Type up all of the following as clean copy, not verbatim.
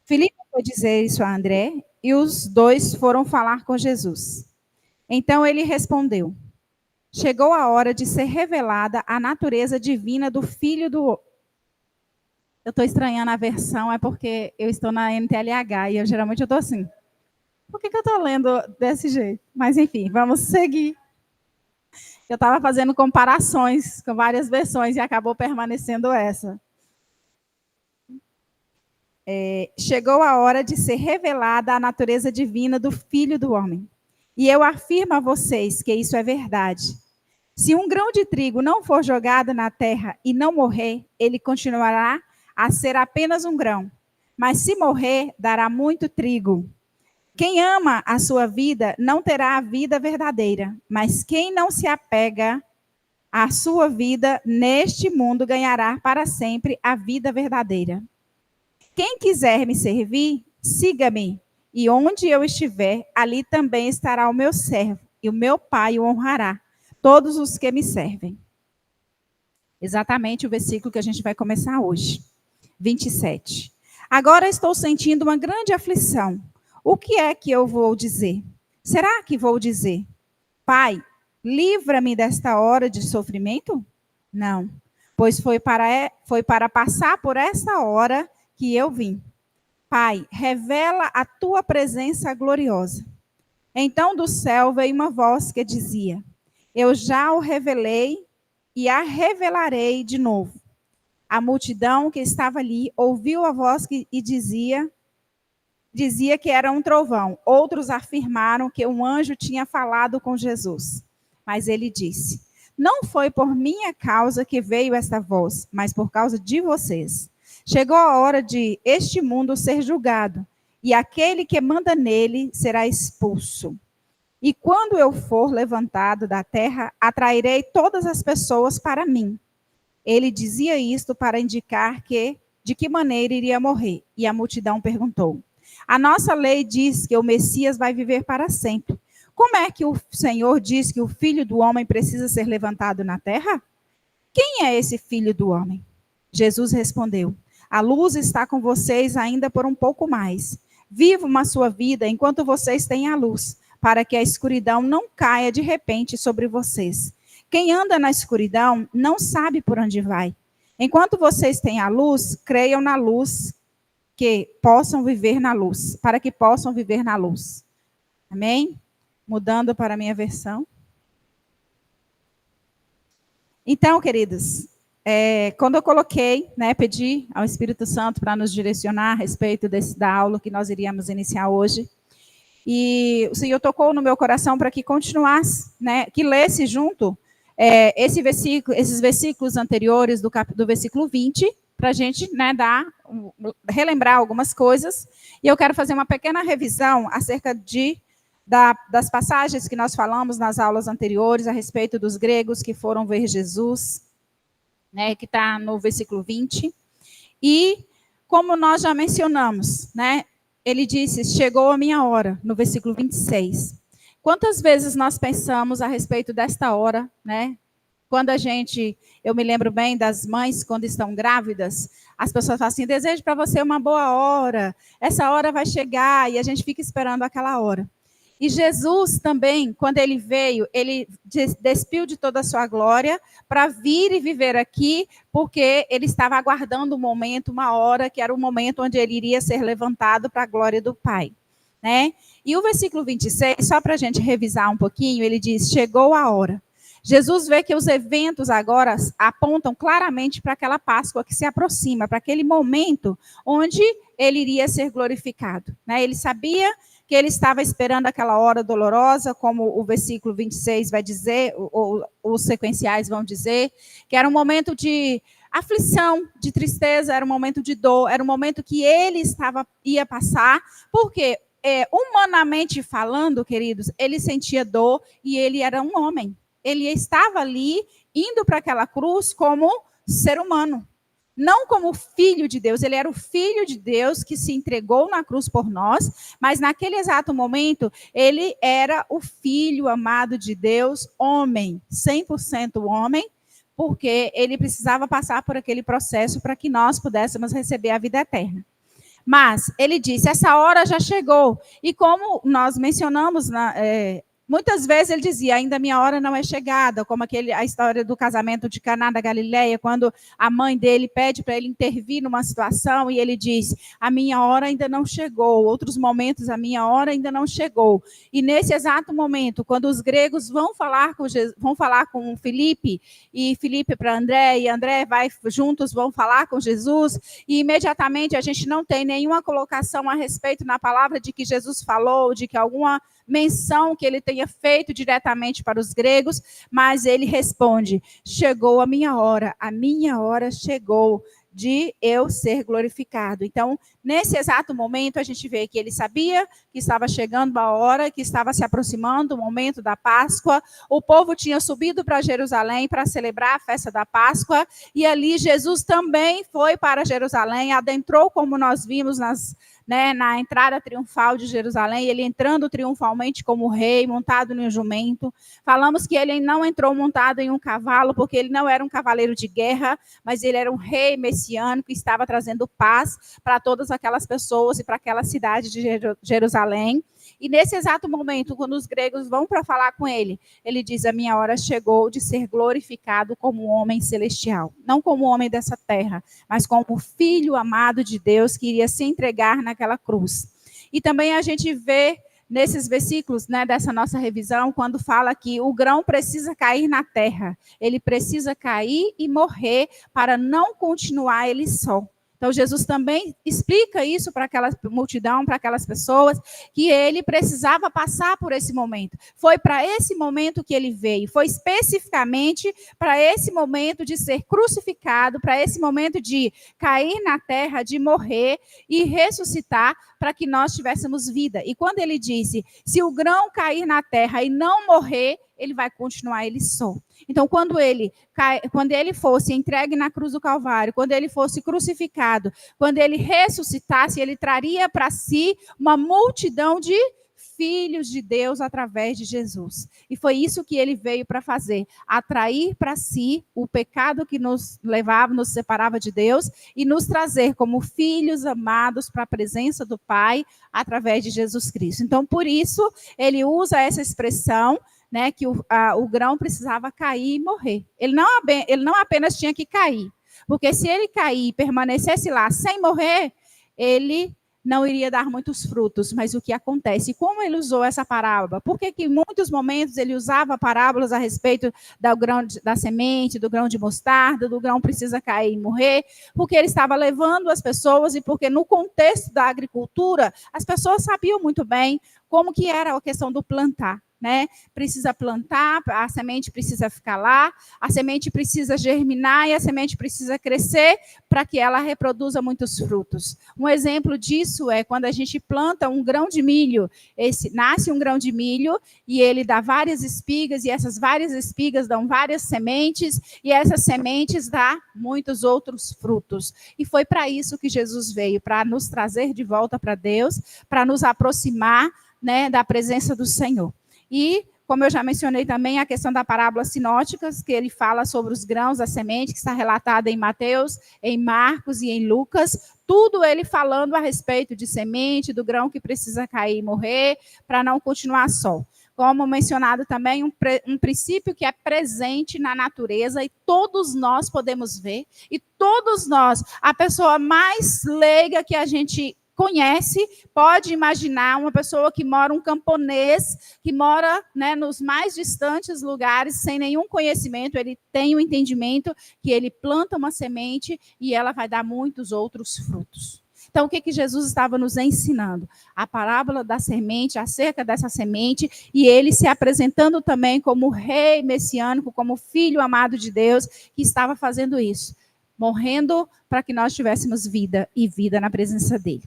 Filipe foi dizer isso a André, e os dois foram falar com Jesus. Então ele respondeu: chegou a hora de ser revelada a natureza divina do Filho do... Eu estou estranhando a versão, é porque eu estou na NTLH e geralmente eu estou assim. Por que eu estou lendo desse jeito? Mas enfim, vamos seguir. Eu estava fazendo comparações com várias versões e acabou permanecendo essa. Chegou a hora de ser revelada a natureza divina do Filho do Homem. E eu afirmo a vocês que isso é verdade. Se um grão de trigo não for jogado na terra e não morrer, ele continuará a ser apenas um grão. Mas se morrer, dará muito trigo. Quem ama a sua vida não terá a vida verdadeira, mas quem não se apega à sua vida neste mundo ganhará para sempre a vida verdadeira. Quem quiser me servir, siga-me, e onde eu estiver, ali também estará o meu servo, e o meu Pai o honrará, todos os que me servem. Exatamente o versículo que a gente vai começar hoje. 27. Agora estou sentindo uma grande aflição. O que é que eu vou dizer? Será que vou dizer, Pai, livra-me desta hora de sofrimento? Não, pois foi para passar por essa hora que eu vim. Pai, revela a tua presença gloriosa. Então do céu veio uma voz que dizia: eu já o revelei e a revelarei de novo. A multidão que estava ali ouviu a voz e dizia que era um trovão. Outros afirmaram que um anjo tinha falado com Jesus. Mas ele disse: não foi por minha causa que veio esta voz, mas por causa de vocês. Chegou a hora de este mundo ser julgado, e aquele que manda nele será expulso. E quando eu for levantado da terra, atrairei todas as pessoas para mim. Ele dizia isto para indicar de que maneira iria morrer. E a multidão perguntou: a nossa lei diz que o Messias vai viver para sempre. Como é que o Senhor diz que o Filho do Homem precisa ser levantado na terra? Quem é esse Filho do Homem? Jesus respondeu: a luz está com vocês ainda por um pouco mais. Vivam a sua vida enquanto vocês têm a luz, para que a escuridão não caia de repente sobre vocês. Quem anda na escuridão não sabe por onde vai. Enquanto vocês têm a luz, creiam na luz, que possam viver na luz, para que possam viver na luz. Amém? Mudando para a minha versão. Então, queridos, quando eu coloquei, pedi ao Espírito Santo para nos direcionar a respeito da aula que nós iríamos iniciar hoje, e o Senhor tocou no meu coração para que continuasse, que lesse junto esses versículos anteriores do versículo 20, para a gente relembrar algumas coisas, e eu quero fazer uma pequena revisão acerca das passagens que nós falamos nas aulas anteriores a respeito dos gregos que foram ver Jesus, que está no versículo 20. E, como nós já mencionamos, ele disse, chegou a minha hora, no versículo 26. Quantas vezes nós pensamos a respeito desta hora, Quando eu me lembro bem das mães, quando estão grávidas, as pessoas falam assim, desejo para você uma boa hora, essa hora vai chegar, e a gente fica esperando aquela hora. E Jesus também, quando ele veio, ele despiu de toda a sua glória para vir e viver aqui, porque ele estava aguardando um momento, uma hora, que era o momento onde ele iria ser levantado para a glória do Pai. E o versículo 26, só para a gente revisar um pouquinho, ele diz, chegou a hora. Jesus vê que os eventos agora apontam claramente para aquela Páscoa que se aproxima, para aquele momento onde ele iria ser glorificado. Ele sabia que ele estava esperando aquela hora dolorosa, como o versículo 26 vai dizer, ou os sequenciais vão dizer, que era um momento de aflição, de tristeza, era um momento de dor, era um momento que ele ia passar, porque humanamente falando, queridos, ele sentia dor e ele era um homem. Ele estava ali, indo para aquela cruz como ser humano. Não como filho de Deus, ele era o filho de Deus que se entregou na cruz por nós, mas naquele exato momento, ele era o filho amado de Deus, homem, 100% homem, porque ele precisava passar por aquele processo para que nós pudéssemos receber a vida eterna. Mas ele disse, essa hora já chegou. E como nós mencionamos, muitas vezes ele dizia, ainda minha hora não é chegada, como a história do casamento de Caná da Galileia, quando a mãe dele pede para ele intervir numa situação e ele diz, a minha hora ainda não chegou. Outros momentos, a minha hora ainda não chegou. E nesse exato momento, quando os gregos vão falar com Filipe, e Filipe para André, e André juntos vão falar com Jesus, e imediatamente a gente não tem nenhuma colocação a respeito na palavra de que Jesus falou, de que alguma menção que ele tenha feito diretamente para os gregos, mas ele responde, chegou a minha hora chegou de eu ser glorificado. Então, nesse exato momento, a gente vê que ele sabia que estava chegando a hora, que estava se aproximando o momento da Páscoa, o povo tinha subido para Jerusalém para celebrar a festa da Páscoa, e ali Jesus também foi para Jerusalém, adentrou, como nós vimos na entrada triunfal de Jerusalém, ele entrando triunfalmente como rei, montado em um jumento. Falamos que ele não entrou montado em um cavalo, porque ele não era um cavaleiro de guerra, mas ele era um rei messiânico que estava trazendo paz para todas aquelas pessoas e para aquela cidade de Jerusalém. E nesse exato momento, quando os gregos vão para falar com ele, ele diz, a minha hora chegou de ser glorificado como homem celestial. Não como homem dessa terra, mas como filho amado de Deus que iria se entregar naquela cruz. E também a gente vê nesses versículos, dessa nossa revisão, quando fala que o grão precisa cair na terra. Ele precisa cair e morrer para não continuar ele só. Então, Jesus também explica isso para aquela multidão, para aquelas pessoas, que ele precisava passar por esse momento. Foi para esse momento que ele veio. Foi especificamente para esse momento de ser crucificado, para esse momento de cair na terra, de morrer e ressuscitar, para que nós tivéssemos vida. E quando ele disse, se o grão cair na terra e não morrer, ele vai continuar ele só. Então, quando ele fosse entregue na cruz do Calvário, quando ele fosse crucificado, quando ele ressuscitasse, ele traria para si uma multidão de filhos de Deus através de Jesus. E foi isso que ele veio para fazer, atrair para si o pecado que nos levava, nos separava de Deus e nos trazer como filhos amados para a presença do Pai através de Jesus Cristo. Então, por isso, ele usa essa expressão, que o grão precisava cair e morrer. Ele não apenas tinha que cair, porque se ele cair e permanecesse lá sem morrer, ele não iria dar muitos frutos. Mas o que acontece? Como ele usou essa parábola? Por que em muitos momentos ele usava parábolas a respeito do grão da semente, do grão de mostarda, do grão precisa cair e morrer? Porque ele estava levando as pessoas e porque no contexto da agricultura, as pessoas sabiam muito bem como que era a questão do plantar. Precisa plantar, a semente precisa ficar lá, a semente precisa germinar e a semente precisa crescer para que ela reproduza muitos frutos. Um exemplo disso é quando a gente planta um grão de milho, nasce um grão de milho e ele dá várias espigas e essas várias espigas dão várias sementes e essas sementes dão muitos outros frutos. E foi para isso que Jesus veio, para nos trazer de volta para Deus, para nos aproximar da presença do Senhor. E, como eu já mencionei também, a questão da parábola sinóticas, que ele fala sobre os grãos, a semente, que está relatada em Mateus, em Marcos e em Lucas, tudo ele falando a respeito de semente, do grão que precisa cair e morrer, para não continuar só. Como mencionado também, um princípio que é presente na natureza e todos nós podemos ver, e todos nós, a pessoa mais leiga que a gente conhece, pode imaginar uma pessoa que mora, um camponês, que mora nos mais distantes lugares, sem nenhum conhecimento, ele tem o entendimento que ele planta uma semente e ela vai dar muitos outros frutos. Então, o que Jesus estava nos ensinando? A parábola da semente, acerca dessa semente, e ele se apresentando também como rei messiânico, como filho amado de Deus, que estava fazendo isso, morrendo para que nós tivéssemos vida, e vida na presença dele.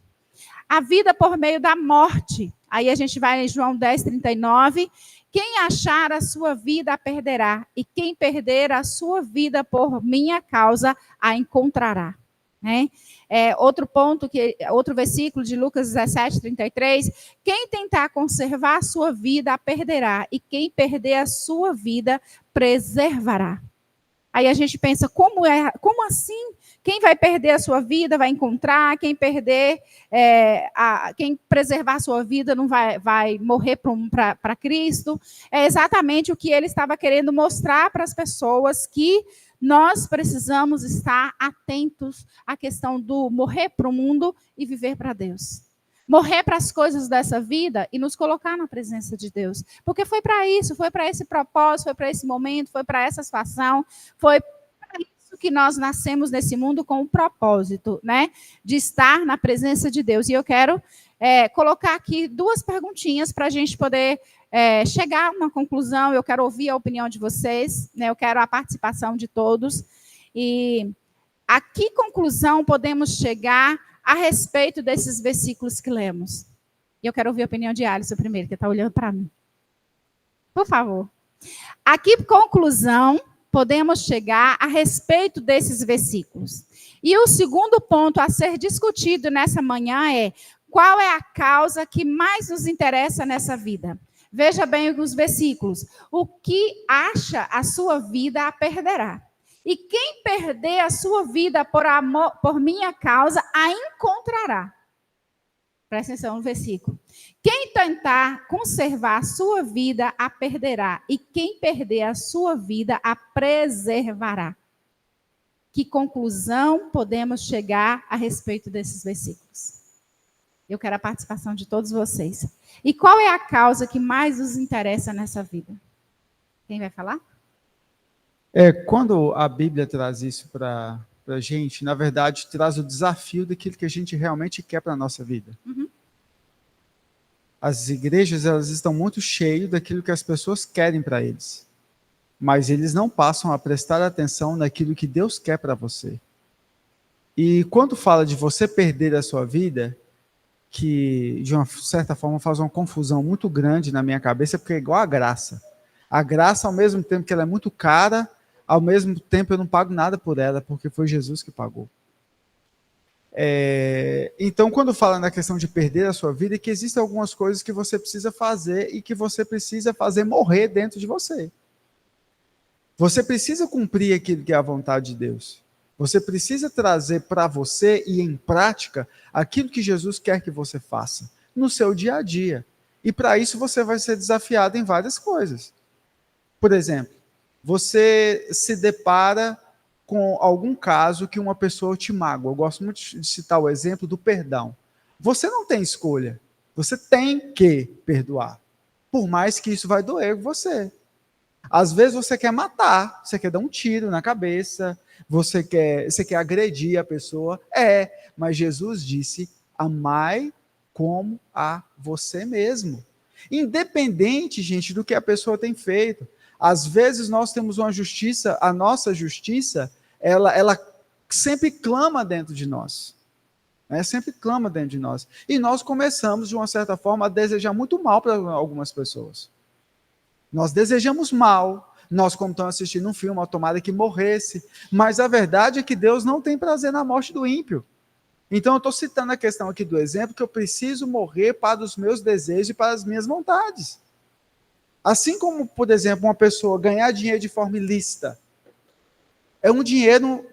A vida por meio da morte. Aí a gente vai em João 10:39. Quem achar a sua vida a perderá, e quem perder a sua vida por minha causa a encontrará. Outro versículo de Lucas 17:33. Quem tentar conservar a sua vida a perderá, e quem perder a sua vida preservará. Aí a gente pensa, como assim? quem vai perder a sua vida vai encontrar, quem perder, quem preservar a sua vida não vai morrer para Cristo. É exatamente o que ele estava querendo mostrar para as pessoas, que nós precisamos estar atentos à questão do morrer para o mundo e viver para Deus. Morrer para as coisas dessa vida e nos colocar na presença de Deus. Porque foi para isso, foi para esse propósito, foi para esse momento, foi para essa situação, foi para isso que nós nascemos nesse mundo, com o propósito, né, de estar na presença de Deus. E eu quero colocar aqui 2 perguntinhas para a gente poder chegar a uma conclusão. Eu quero ouvir a opinião de vocês, né, eu quero a participação de todos. E a que conclusão podemos chegar a respeito desses versículos que lemos? E eu quero ouvir a opinião de Alisson primeiro, que está olhando para mim. Por favor. A que conclusão podemos chegar a respeito desses versículos? E o segundo ponto a ser discutido nessa manhã é: qual é a causa que mais nos interessa nessa vida? Veja bem os versículos. O que acha a sua vida, a perderá. E quem perder a sua vida por minha causa, a encontrará. Presta atenção no versículo. Quem tentar conservar a sua vida, a perderá. E quem perder a sua vida, a preservará. Que conclusão podemos chegar a respeito desses versículos? Eu quero a participação de todos vocês. E qual é a causa que mais nos interessa nessa vida? Quem vai falar? Quando a Bíblia traz isso para a gente, na verdade, traz o desafio daquilo que a gente realmente quer para a nossa vida. Uhum. As igrejas, elas estão muito cheias daquilo que as pessoas querem para eles, mas eles não passam a prestar atenção naquilo que Deus quer para você. E quando fala de você perder a sua vida, que de uma certa forma faz uma confusão muito grande na minha cabeça, porque é igual a graça. A graça, ao mesmo tempo que ela é muito cara, ao mesmo tempo eu não pago nada por ela, porque foi Jesus que pagou. Então, quando fala na questão de perder a sua vida, é que existem algumas coisas que você precisa fazer e que você precisa fazer morrer dentro de você. Você precisa cumprir aquilo que é a vontade de Deus. Você precisa trazer para você e em prática aquilo que Jesus quer que você faça no seu dia a dia. E para isso você vai ser desafiado em várias coisas. Por exemplo, você se depara com algum caso que uma pessoa te magoa. Eu gosto muito de citar o exemplo do perdão. Você não tem escolha. Você tem que perdoar. Por mais que isso vai doer você. Às vezes você quer matar, você quer dar um tiro na cabeça, você quer agredir a pessoa. Mas Jesus disse: amai como a você mesmo. Independente, gente, do que a pessoa tem feito. Às vezes nós temos uma justiça, a nossa justiça, ela sempre clama dentro de nós. Sempre clama dentro de nós. E nós começamos, de uma certa forma, a desejar muito mal para algumas pessoas. Nós desejamos mal. Nós, como estamos assistindo um filme, uma tomada que morresse. Mas a verdade é que Deus não tem prazer na morte do ímpio. Então eu estou citando a questão aqui do exemplo, que eu preciso morrer para os meus desejos e para as minhas vontades. Assim como, por exemplo, uma pessoa ganhar dinheiro de forma ilícita, é um dinheiro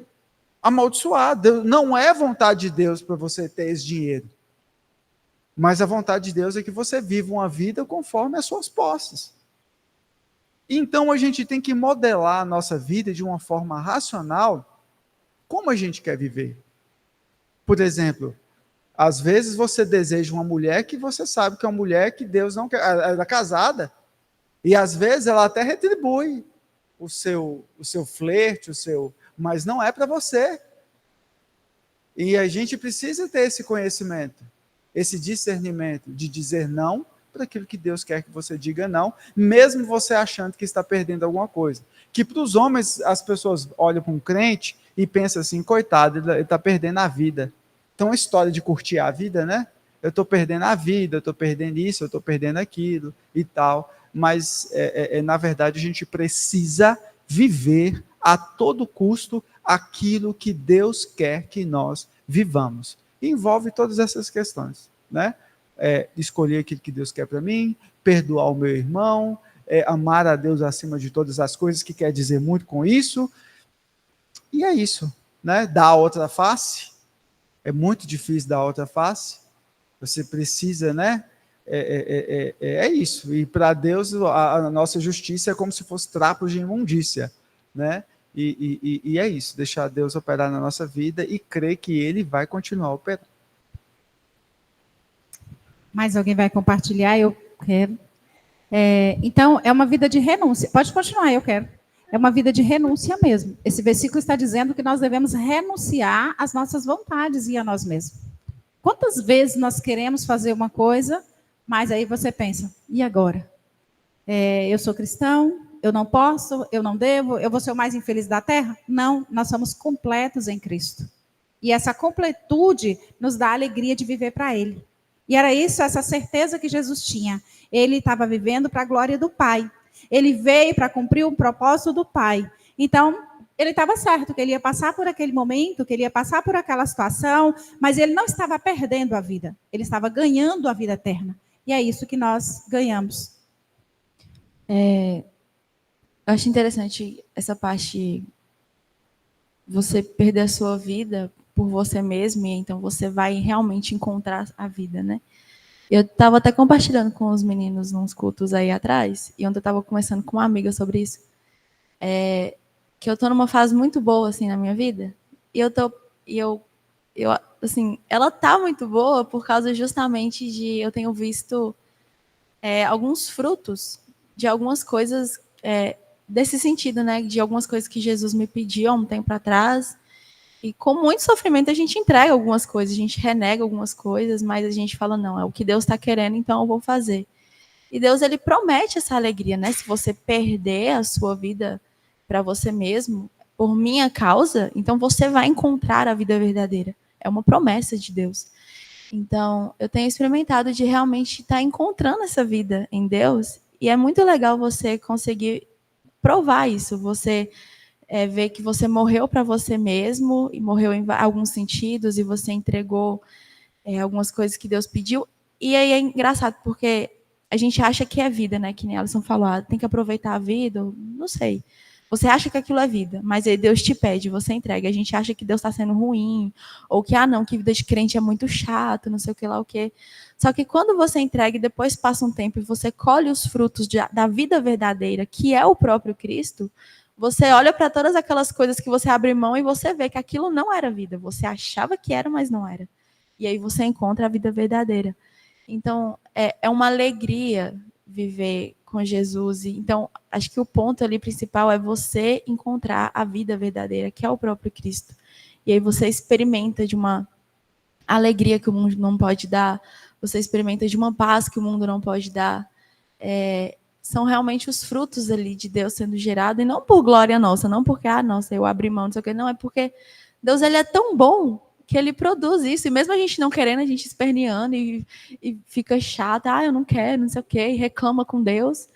amaldiçoado. Não é vontade de Deus para você ter esse dinheiro. Mas a vontade de Deus é que você viva uma vida conforme as suas posses. Então a gente tem que modelar a nossa vida de uma forma racional, como a gente quer viver. Por exemplo, às vezes você deseja uma mulher que você sabe que é uma mulher que Deus não quer, ela é casada, e às vezes ela até retribui o seu flerte, mas não é para você. E a gente precisa ter esse conhecimento, esse discernimento de dizer não para aquilo que Deus quer que você diga não, mesmo você achando que está perdendo alguma coisa. Que para os homens, as pessoas olham para um crente e pensam assim: coitado, ele está perdendo a vida. Então, a história de curtir a vida, né? Eu estou perdendo a vida, eu estou perdendo isso, eu estou perdendo aquilo e tal. Mas, na verdade, a gente precisa viver a todo custo aquilo que Deus quer que nós vivamos. E envolve todas essas questões, né? Escolher aquilo que Deus quer para mim, perdoar o meu irmão, amar a Deus acima de todas as coisas, que quer dizer muito com isso. E é isso, né, dar a outra face. É muito difícil dar a outra face. Você precisa, né? É isso. E para Deus, a nossa justiça é como se fosse trapos de imundícia, né? E é isso. Deixar Deus operar na nossa vida e crer que Ele vai continuar operando. Mais alguém vai compartilhar? Eu quero. Então, é uma vida de renúncia. Pode continuar, eu quero. É uma vida de renúncia mesmo. Esse versículo está dizendo que nós devemos renunciar às nossas vontades e a nós mesmos. Quantas vezes nós queremos fazer uma coisa, mas aí você pensa, e agora? Eu sou cristão, eu não posso, eu não devo, eu vou ser o mais infeliz da terra? Não, nós somos completos em Cristo. E essa completude nos dá a alegria de viver para Ele. E era isso, essa certeza que Jesus tinha. Ele estava vivendo para a glória do Pai. Ele veio para cumprir o propósito do Pai. Então, ele estava certo que ele ia passar por aquele momento, que ele ia passar por aquela situação, mas ele não estava perdendo a vida. Ele estava ganhando a vida eterna. E é isso que nós ganhamos. Eu acho interessante essa parte, você perder a sua vida por você mesmo, e então você vai realmente encontrar a vida, né? Eu estava até compartilhando com os meninos nos cultos aí atrás, e ontem eu estava conversando com uma amiga sobre isso, que eu estou numa fase muito boa, assim, na minha vida, e assim, ela tá muito boa por causa justamente de eu tenho visto alguns frutos de algumas coisas desse sentido, né? De algumas coisas que Jesus me pediu há um tempo atrás. E com muito sofrimento a gente entrega algumas coisas, a gente renega algumas coisas, mas a gente fala, não, é o que Deus está querendo, então eu vou fazer. E Deus, ele promete essa alegria, né? Se você perder a sua vida para você mesmo, por minha causa, então você vai encontrar a vida verdadeira. É uma promessa de Deus. Então, eu tenho experimentado de realmente estar encontrando essa vida em Deus, e é muito legal você conseguir provar isso, você ver que você morreu para você mesmo, e morreu em alguns sentidos, e você entregou algumas coisas que Deus pediu, e aí é engraçado, porque a gente acha que é vida, né? Que nem a Alisson falou, tem que aproveitar a vida, não sei. Você acha que aquilo é vida, mas aí Deus te pede, você entrega. A gente acha que Deus está sendo ruim, ou que, não, que vida de crente é muito chato, não sei o que lá, o quê. Só que quando você entrega e depois passa um tempo e você colhe os frutos da vida verdadeira, que é o próprio Cristo, você olha para todas aquelas coisas que você abre mão e você vê que aquilo não era vida. Você achava que era, mas não era. E aí você encontra a vida verdadeira. Então, é uma alegria viver com Jesus. Então, acho que o ponto ali principal é você encontrar a vida verdadeira, que é o próprio Cristo. E aí você experimenta de uma alegria que o mundo não pode dar, você experimenta de uma paz que o mundo não pode dar. São realmente os frutos ali de Deus sendo gerado, e não por glória nossa, não porque, nossa, eu abri mão, não sei o que, não, é porque Deus, ele é tão bom que ele produz isso, e mesmo a gente não querendo, a gente esperneando e fica chato, eu não quero, não sei o quê, e reclama com Deus,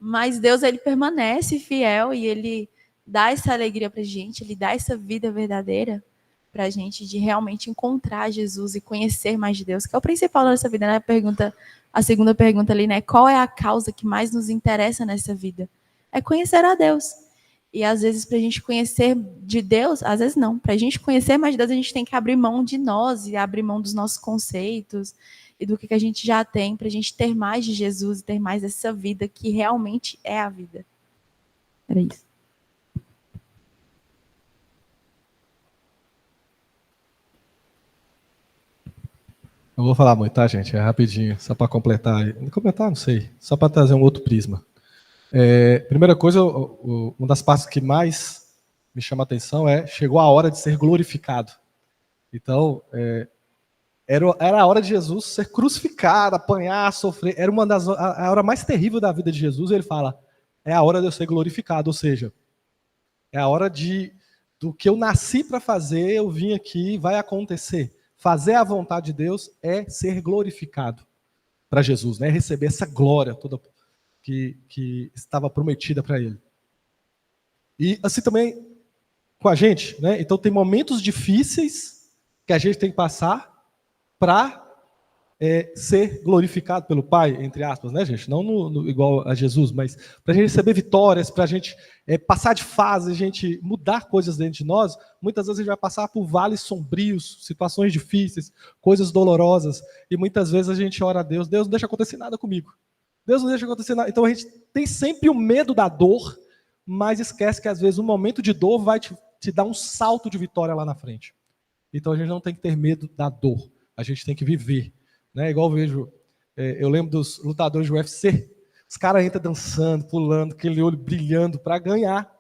mas Deus, ele permanece fiel e ele dá essa alegria pra gente, ele dá essa vida verdadeira pra gente, de realmente encontrar Jesus e conhecer mais de Deus, que é o principal da nossa vida, né? A segunda pergunta ali, né? Qual é a causa que mais nos interessa nessa vida? É conhecer a Deus. E às vezes, para a gente conhecer de Deus, às vezes não. Para a gente conhecer mais de Deus, a gente tem que abrir mão de nós e abrir mão dos nossos conceitos e do que a gente já tem, para a gente ter mais de Jesus e ter mais essa vida que realmente é a vida. Era isso. Eu vou falar muito, tá, gente? É rapidinho, só para completar. Completar, não sei. Só para trazer um outro prisma. Primeira coisa, uma das partes que mais me chama a atenção chegou a hora de ser glorificado. Então, era a hora de Jesus ser crucificado, apanhar, sofrer. Era a hora mais terrível da vida de Jesus. Ele fala, é a hora de eu ser glorificado. Ou seja, é a hora do que eu nasci para fazer, eu vim aqui, vai acontecer. Fazer a vontade de Deus é ser glorificado para Jesus, né? Receber essa glória toda que estava prometida para ele. E assim também com a gente, né? Então tem momentos difíceis que a gente tem que passar para ser glorificado pelo Pai, entre aspas, né, gente? Não igual a Jesus, mas para a gente receber vitórias, para a gente passar de fase, a gente mudar coisas dentro de nós, muitas vezes a gente vai passar por vales sombrios, situações difíceis, coisas dolorosas, e muitas vezes a gente ora a Deus, Deus não deixa acontecer nada comigo. Deus não deixa acontecer nada. Então a gente tem sempre o medo da dor, mas esquece que às vezes um momento de dor vai te dar um salto de vitória lá na frente. Então a gente não tem que ter medo da dor, a gente tem que viver. Né? Igual eu vejo, eu lembro dos lutadores do UFC, os caras entram dançando, pulando, aquele olho brilhando para ganhar.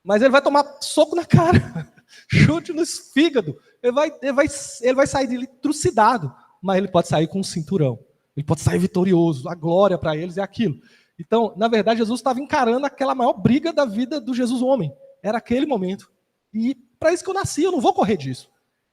Mas ele vai tomar soco na cara, chute no fígado, ele vai sair dele trucidado, mas ele pode sair com um cinturão, ele pode sair vitorioso, a glória para eles é aquilo. Então, na verdade, Jesus estava encarando aquela maior briga da vida do Jesus homem, era aquele momento. E para isso que eu nasci, eu não vou correr disso.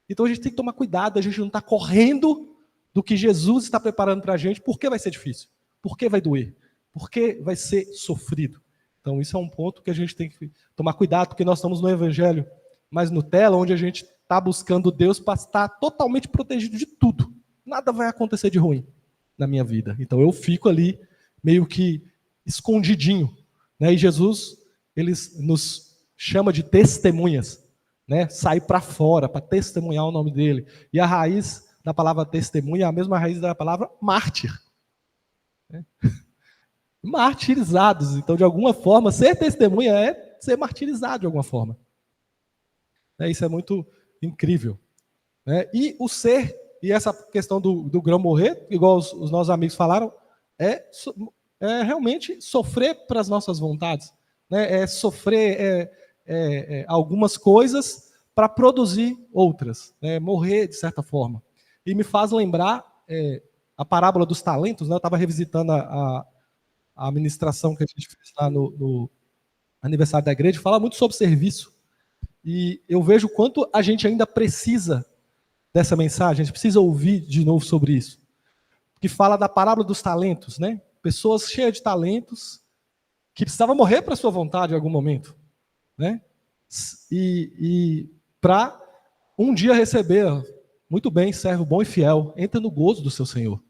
Então a gente tem que tomar cuidado, a gente não está correndo do que Jesus está preparando para a gente, porque vai ser difícil, porque vai doer, porque vai ser sofrido. Então isso é um ponto que a gente tem que tomar cuidado, porque nós estamos no Evangelho mais Nutella, onde a gente está buscando Deus para estar totalmente protegido de tudo. Nada vai acontecer de ruim na minha vida. Então eu fico ali meio que escondidinho. Né? E Jesus, ele nos chama de testemunhas. Né? Sair para fora, para testemunhar o nome dele. E a raiz da palavra testemunha é a mesma raiz da palavra mártir. Né? Martirizados. Então, de alguma forma, ser testemunha é ser martirizado de alguma forma. Isso é muito incrível. E o ser, e essa questão do grão morrer, igual os nossos amigos falaram, é realmente sofrer para as nossas vontades. É sofrer algumas coisas para produzir outras. Morrer de certa forma. E me faz lembrar a parábola dos talentos. Né? Eu estava revisitando a ministração que a gente fez lá no aniversário da igreja, fala muito sobre serviço. E eu vejo o quanto a gente ainda precisa dessa mensagem, a gente precisa ouvir de novo sobre isso. Que fala da parábola dos talentos, né? Pessoas cheias de talentos que precisavam morrer para a sua vontade em algum momento. Né? E para um dia receber, muito bem, servo bom e fiel, entra no gozo do seu Senhor.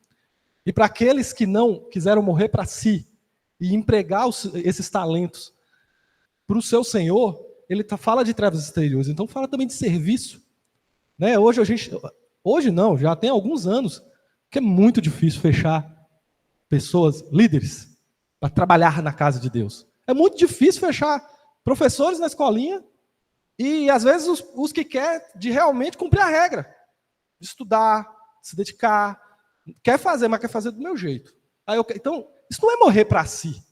E para aqueles que não quiseram morrer para si e empregar esses talentos para o seu Senhor, ele fala de trevas exteriores, então fala também de serviço. Né? Hoje não, já tem alguns anos que é muito difícil fechar pessoas, líderes, para trabalhar na casa de Deus. É muito difícil fechar professores na escolinha e, às vezes, os que querem de realmente cumprir a regra, de estudar, se dedicar, quer fazer, mas quer fazer do meu jeito. Então, isso não é morrer para si.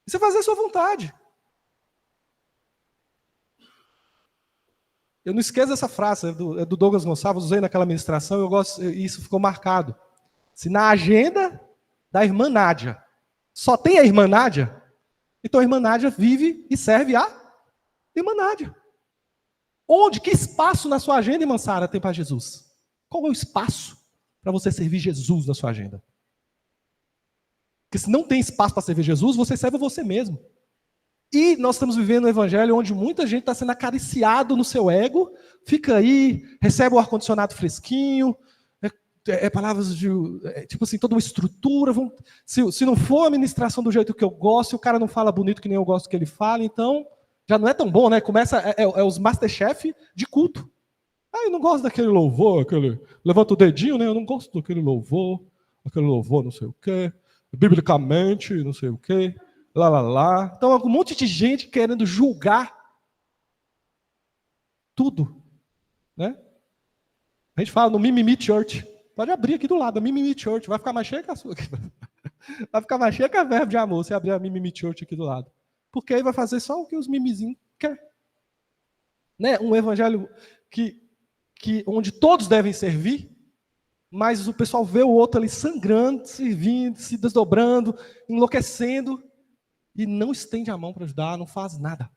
Isso é fazer a sua vontade. Eu não esqueço essa frase, é do Douglas Gonçalves, usei naquela ministração, isso ficou marcado. Se na agenda da irmã Nádia só tem a irmã Nádia, então a irmã Nádia vive e serve a irmã Nádia. Que espaço na sua agenda, irmã Sara, tem para Jesus? Qual é o espaço para você servir Jesus na sua agenda? Porque se não tem espaço para servir Jesus, você serve a você mesmo. E nós estamos vivendo um evangelho onde muita gente está sendo acariciado no seu ego, fica aí, recebe o ar-condicionado fresquinho, palavras de, tipo assim, toda uma estrutura. Se não for a ministração do jeito que eu gosto, se o cara não fala bonito que nem eu gosto que ele fala, então já não é tão bom, né? Começa, os Masterchef de culto. Eu não gosto daquele louvor, levanta o dedinho, né? Eu não gosto daquele louvor não sei o quê, biblicamente, não sei o quê. Lá. Então, um monte de gente querendo julgar tudo. Né? A gente fala no Mimimi Church. Pode abrir aqui do lado, a Mimimi Church. Vai ficar mais cheia que a sua. Vai ficar mais cheia que a verbo de amor, você abrir a Mimimi Church aqui do lado. Porque aí vai fazer só o que os mimizinhos querem. Né? Um evangelho onde todos devem servir, mas o pessoal vê o outro ali sangrando, servindo, se desdobrando, enlouquecendo, e não estende a mão para ajudar, não faz nada.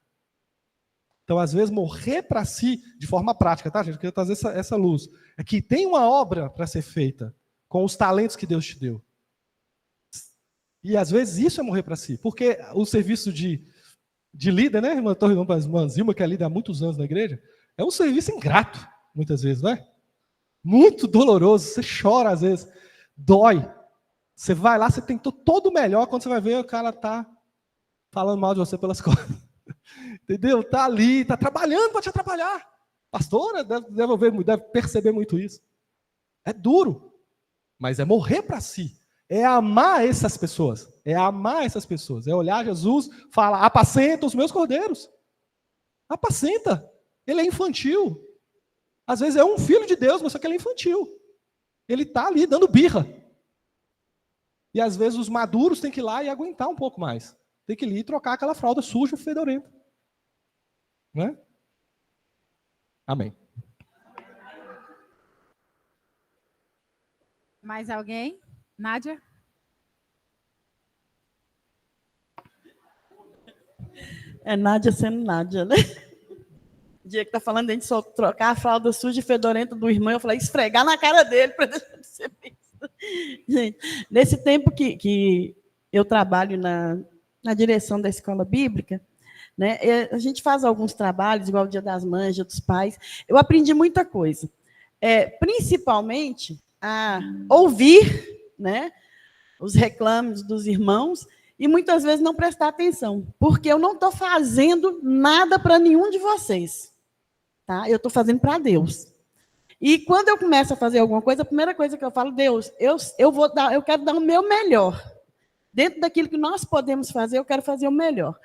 Então, às vezes, morrer para si, de forma prática, tá, gente? Eu queria trazer essa luz. É que tem uma obra para ser feita com os talentos que Deus te deu. E, às vezes, isso é morrer para si. Porque o serviço de líder, né, irmã Torre, irmã Zilma, que é líder há muitos anos na igreja, é um serviço ingrato, muitas vezes, não é? Muito doloroso. Você chora às vezes. Dói. Você vai lá, você tentou todo o melhor, quando você vai ver, o cara tá falando mal de você pelas costas. Entendeu? Tá ali, tá trabalhando para te atrapalhar. Pastora deve perceber muito isso. É duro, mas é morrer para si. É amar essas pessoas. É amar essas pessoas. É olhar Jesus, fala, apacenta os meus cordeiros. Apacenta. Ele é infantil. Às vezes é um filho de Deus, mas só que ele é infantil. Ele está ali dando birra. E às vezes os maduros têm que ir lá e aguentar um pouco mais. Tem que ir e trocar aquela fralda suja, fedorenta. Né? Amém. Mais alguém? Nádia? É Nádia sendo Nádia, né? O dia que tá falando de a gente só trocar a fralda suja e fedorenta do irmão, eu falei, esfregar na cara dele para deixar de ser visto. Gente, nesse tempo que eu trabalho na direção da escola bíblica, né, a gente faz alguns trabalhos, igual o Dia das Mães, Dia dos Pais. Eu aprendi muita coisa. Principalmente a ouvir, né, os reclames dos irmãos e muitas vezes não prestar atenção, porque eu não estou fazendo nada para nenhum de vocês. Tá? Eu estou fazendo para Deus. E quando eu começo a fazer alguma coisa, a primeira coisa que eu falo, Deus, eu quero dar o meu melhor. Dentro daquilo que nós podemos fazer, eu quero fazer o melhor.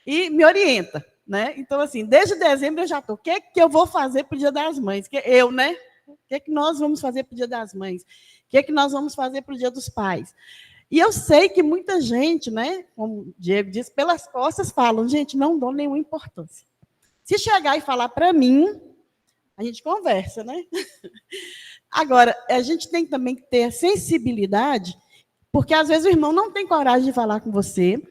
E me orienta, né? Então, assim, desde dezembro eu já estou. O que é que eu vou fazer para o Dia das Mães? Né? O que é que nós vamos fazer para o Dia das Mães? O que é que nós vamos fazer para o Dia dos Pais? E eu sei que muita gente, né, como o Diego disse, pelas costas falam, gente, não dou nenhuma importância. Se chegar e falar para mim, a gente conversa, né? Agora, a gente tem também que ter sensibilidade, porque às vezes o irmão não tem coragem de falar com você,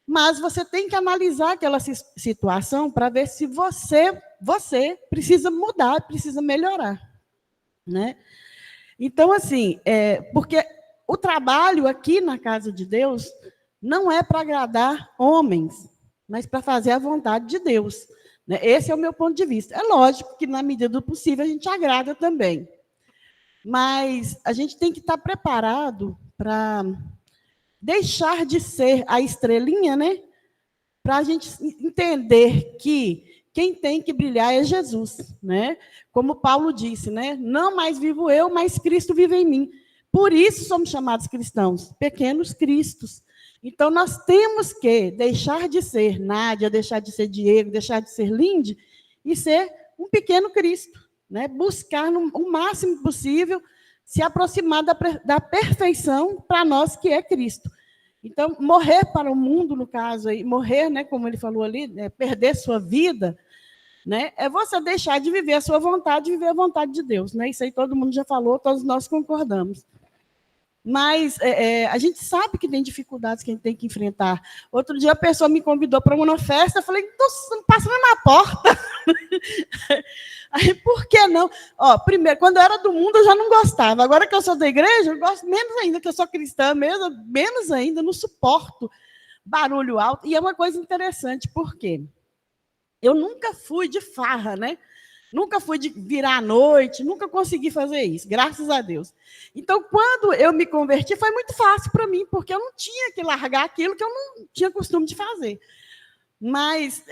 mas você tem que analisar aquela situação para ver se você precisa mudar, precisa melhorar, né? Então, assim, porque o trabalho aqui na casa de Deus não é para agradar homens, mas para fazer a vontade de Deus. Né? Esse é o meu ponto de vista. É lógico que, na medida do possível, a gente agrada também. Mas a gente tem que estar preparado para deixar de ser a estrelinha, né? Para a gente entender que quem tem que brilhar é Jesus. Né? Como Paulo disse, né? Não mais vivo eu, mas Cristo vive em mim. Por isso somos chamados cristãos, pequenos cristos. Então, nós temos que deixar de ser Nádia, deixar de ser Diego, deixar de ser Linde e ser um pequeno Cristo. Né? Buscar o máximo possível se aproximar da perfeição para nós que é Cristo. Então, morrer para o mundo, no caso, aí, morrer, né, como ele falou ali, perder sua vida, né, é você deixar de viver a sua vontade e viver a vontade de Deus. Né? Isso aí todo mundo já falou, todos nós concordamos. Mas a gente sabe que tem dificuldades que a gente tem que enfrentar. Outro dia a pessoa me convidou para uma festa, eu falei, estou passando na porta. Aí, por que não? Primeiro, quando eu era do mundo, eu já não gostava. Agora que eu sou da igreja, eu gosto menos ainda, que eu sou cristã mesmo, menos ainda, não suporto barulho alto. E é uma coisa interessante, por quê? Eu nunca fui de farra, né? Nunca fui de virar à noite, nunca consegui fazer isso, graças a Deus. Então, quando eu me converti, foi muito fácil para mim, porque eu não tinha que largar aquilo que eu não tinha costume de fazer. Mas,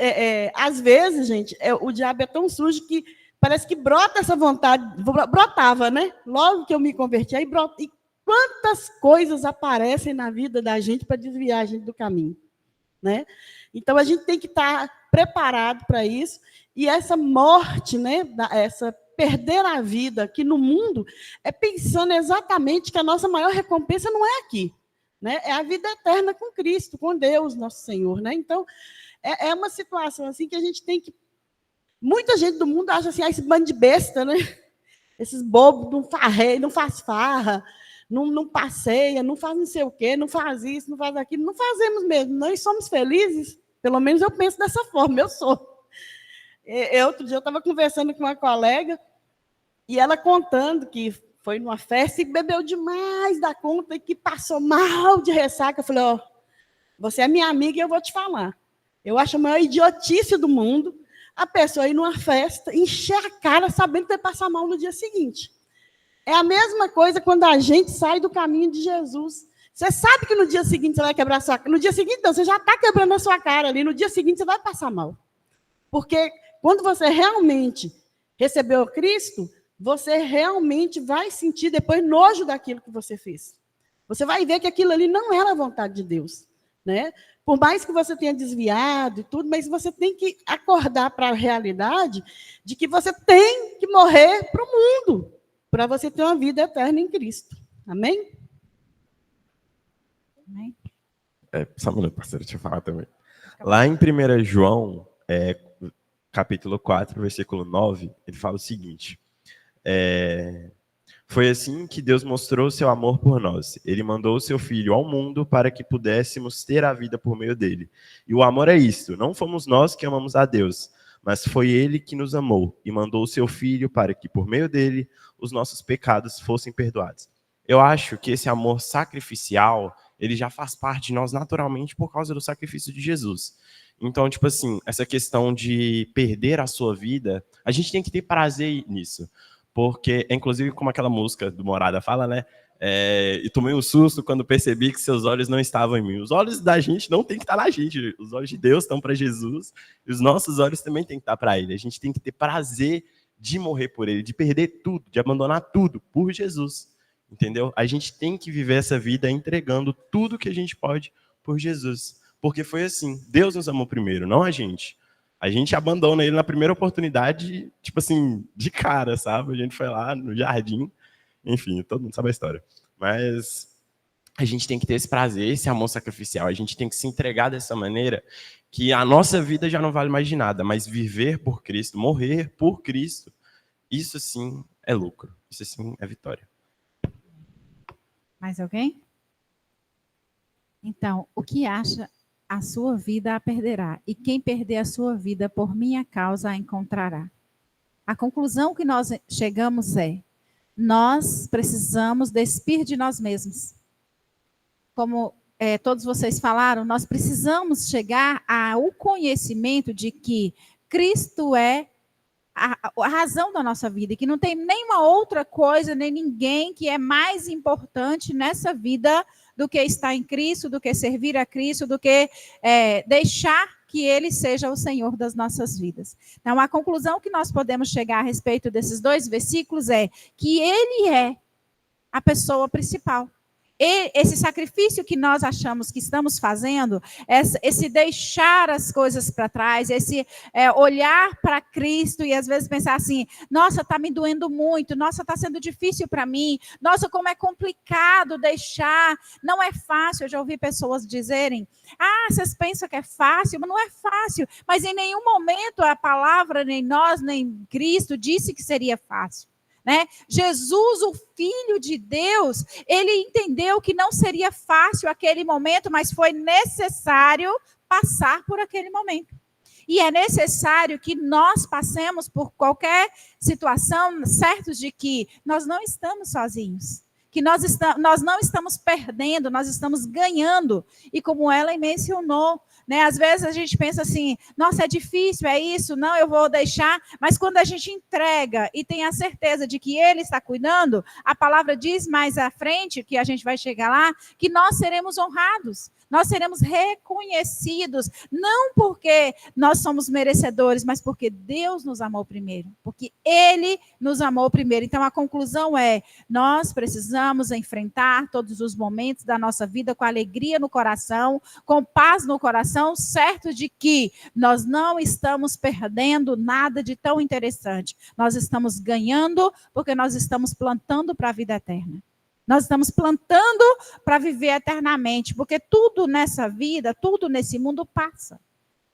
às vezes, gente, o diabo é tão sujo que parece que brota essa vontade, brotava, né? Logo que eu me converti, aí brota. E quantas coisas aparecem na vida da gente para desviar a gente do caminho, né? Então, a gente tem que estar preparado para isso. E essa morte, né, essa perder a vida aqui no mundo, é pensando exatamente que a nossa maior recompensa não é aqui, né? É a vida eterna com Cristo, com Deus, nosso Senhor. Né? Então, é uma situação assim que a gente tem que... Muita gente do mundo acha assim, esse bando de besta, né? Esses bobos não faz farra, não passeia, não faz não sei o quê, não faz isso, não faz aquilo. Não fazemos mesmo, nós somos felizes, pelo menos eu penso dessa forma, eu sou. Outro dia eu estava conversando com uma colega e ela contando que foi numa festa e bebeu demais da conta e que passou mal de ressaca. Eu falei, você é minha amiga e eu vou te falar. Eu acho a maior idiotice do mundo a pessoa ir numa festa, encher a cara sabendo que vai passar mal no dia seguinte. É a mesma coisa quando a gente sai do caminho de Jesus. Você sabe que no dia seguinte você vai quebrar a sua cara. No dia seguinte, não, você já está quebrando a sua cara ali. No dia seguinte, você vai passar mal. Porque quando você realmente recebeu Cristo, você realmente vai sentir depois nojo daquilo que você fez. Você vai ver que aquilo ali não era a vontade de Deus, né? Por mais que você tenha desviado e tudo, mas você tem que acordar para a realidade de que você tem que morrer para o mundo, para você ter uma vida eterna em Cristo. Amém? Amém. Só um minuto, parceiro, deixa eu falar também. Lá em 1 João, capítulo 4, versículo 9, ele fala o seguinte: foi assim que Deus mostrou seu amor por nós. Ele mandou o seu Filho ao mundo para que pudéssemos ter a vida por meio dele. E o amor é isto: não fomos nós que amamos a Deus, mas foi ele que nos amou e mandou o seu Filho para que, por meio dele, os nossos pecados fossem perdoados. Eu acho que esse amor sacrificial, ele já faz parte de nós naturalmente por causa do sacrifício de Jesus. Então, tipo assim, essa questão de perder a sua vida, a gente tem que ter prazer nisso. Porque, inclusive, como aquela música do Morada fala, né? E tomei um susto quando percebi que seus olhos não estavam em mim. Os olhos da gente não tem que estar na gente. Os olhos de Deus estão para Jesus. E os nossos olhos também tem que estar para Ele. A gente tem que ter prazer de morrer por Ele, de perder tudo, de abandonar tudo por Jesus. Entendeu? A gente tem que viver essa vida entregando tudo que a gente pode por Jesus. Porque foi assim. Deus nos amou primeiro, não a gente. A gente abandona ele na primeira oportunidade, tipo assim, de cara, sabe? A gente foi lá no jardim, enfim, todo mundo sabe a história. Mas a gente tem que ter esse prazer, esse amor sacrificial. A gente tem que se entregar dessa maneira que a nossa vida já não vale mais de nada, mas viver por Cristo, morrer por Cristo, isso sim é lucro, isso sim é vitória. Mais alguém? Então, o que acha? A sua vida a perderá, e quem perder a sua vida por minha causa a encontrará. A conclusão que nós chegamos é: nós precisamos despir de nós mesmos. Como todos vocês falaram, nós precisamos chegar ao conhecimento de que Cristo é a razão da nossa vida, e que não tem nenhuma outra coisa, nem ninguém que é mais importante nessa vida do que estar em Cristo, do que servir a Cristo, do que deixar que Ele seja o Senhor das nossas vidas. Então, a conclusão que nós podemos chegar a respeito desses 2 versículos é que Ele é a pessoa principal. Esse sacrifício que nós achamos que estamos fazendo, esse deixar as coisas para trás, esse olhar para Cristo e às vezes pensar assim: nossa, está me doendo muito, nossa, está sendo difícil para mim, nossa, como é complicado deixar, não é fácil. Eu já ouvi pessoas dizerem: vocês pensam que é fácil, mas não é fácil. Mas em nenhum momento a palavra, nem nós, nem Cristo disse que seria fácil. Né? Jesus, o Filho de Deus, ele entendeu que não seria fácil aquele momento, mas foi necessário passar por aquele momento. E é necessário que nós passemos por qualquer situação, certos de que nós não estamos sozinhos, que nós não estamos perdendo, nós estamos ganhando. E como ela mencionou, né, às vezes a gente pensa assim: nossa, é difícil, é isso, não, eu vou deixar. Mas quando a gente entrega e tem a certeza de que Ele está cuidando, a palavra diz mais à frente, que a gente vai chegar lá, que nós seremos honrados. Nós seremos reconhecidos, não porque nós somos merecedores, mas porque Deus nos amou primeiro, porque Ele nos amou primeiro. Então, a conclusão é: nós precisamos enfrentar todos os momentos da nossa vida com alegria no coração, com paz no coração, certo de que nós não estamos perdendo nada de tão interessante. Nós estamos ganhando porque nós estamos plantando para a vida eterna. Nós estamos plantando para viver eternamente, porque tudo nessa vida, tudo nesse mundo passa.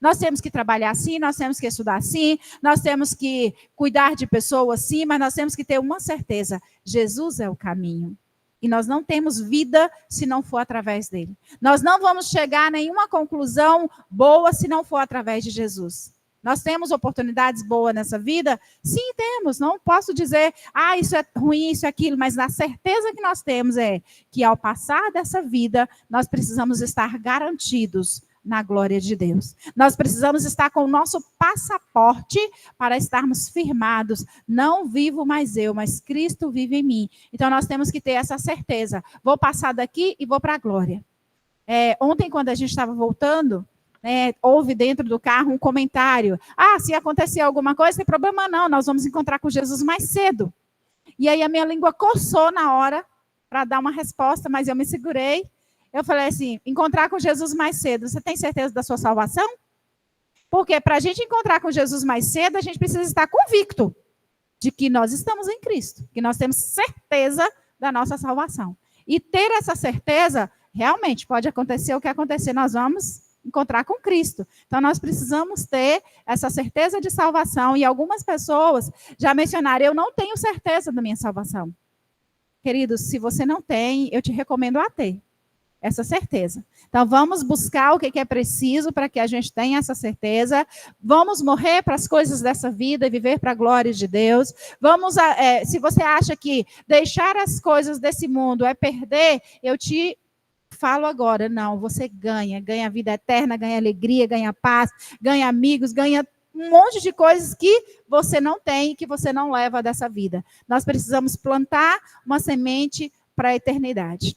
Nós temos que trabalhar assim, nós temos que estudar assim, nós temos que cuidar de pessoas assim, mas nós temos que ter uma certeza: Jesus é o caminho. E nós não temos vida se não for através dele. Nós não vamos chegar a nenhuma conclusão boa se não for através de Jesus. Nós temos oportunidades boas nessa vida? Sim, temos. Não posso dizer: isso é ruim, isso é aquilo. Mas a certeza que nós temos é que, ao passar dessa vida, nós precisamos estar garantidos na glória de Deus. Nós precisamos estar com o nosso passaporte para estarmos firmados. Não vivo mais eu, mas Cristo vive em mim. Então, nós temos que ter essa certeza. Vou passar daqui e vou para a glória. Ontem, quando a gente estava voltando, houve dentro do carro um comentário. Se acontecer alguma coisa, não tem problema não, nós vamos encontrar com Jesus mais cedo. E aí a minha língua coçou na hora para dar uma resposta, mas eu me segurei. Eu falei assim, encontrar com Jesus mais cedo, você tem certeza da sua salvação? Porque para a gente encontrar com Jesus mais cedo, a gente precisa estar convicto de que nós estamos em Cristo, que nós temos certeza da nossa salvação. E ter essa certeza, realmente, pode acontecer o que acontecer, nós vamos encontrar com Cristo. Então, nós precisamos ter essa certeza de salvação. E algumas pessoas já mencionaram, eu não tenho certeza da minha salvação. Queridos, se você não tem, eu te recomendo a ter essa certeza. Então, vamos buscar o que é preciso para que a gente tenha essa certeza. Vamos morrer para as coisas dessa vida e viver para a glória de Deus. Se você acha que deixar as coisas desse mundo é perder, eu te falo agora, não, você ganha vida eterna, ganha alegria, ganha paz, ganha amigos, ganha um monte de coisas que você não tem e que você não leva dessa vida. Nós precisamos plantar uma semente para a eternidade.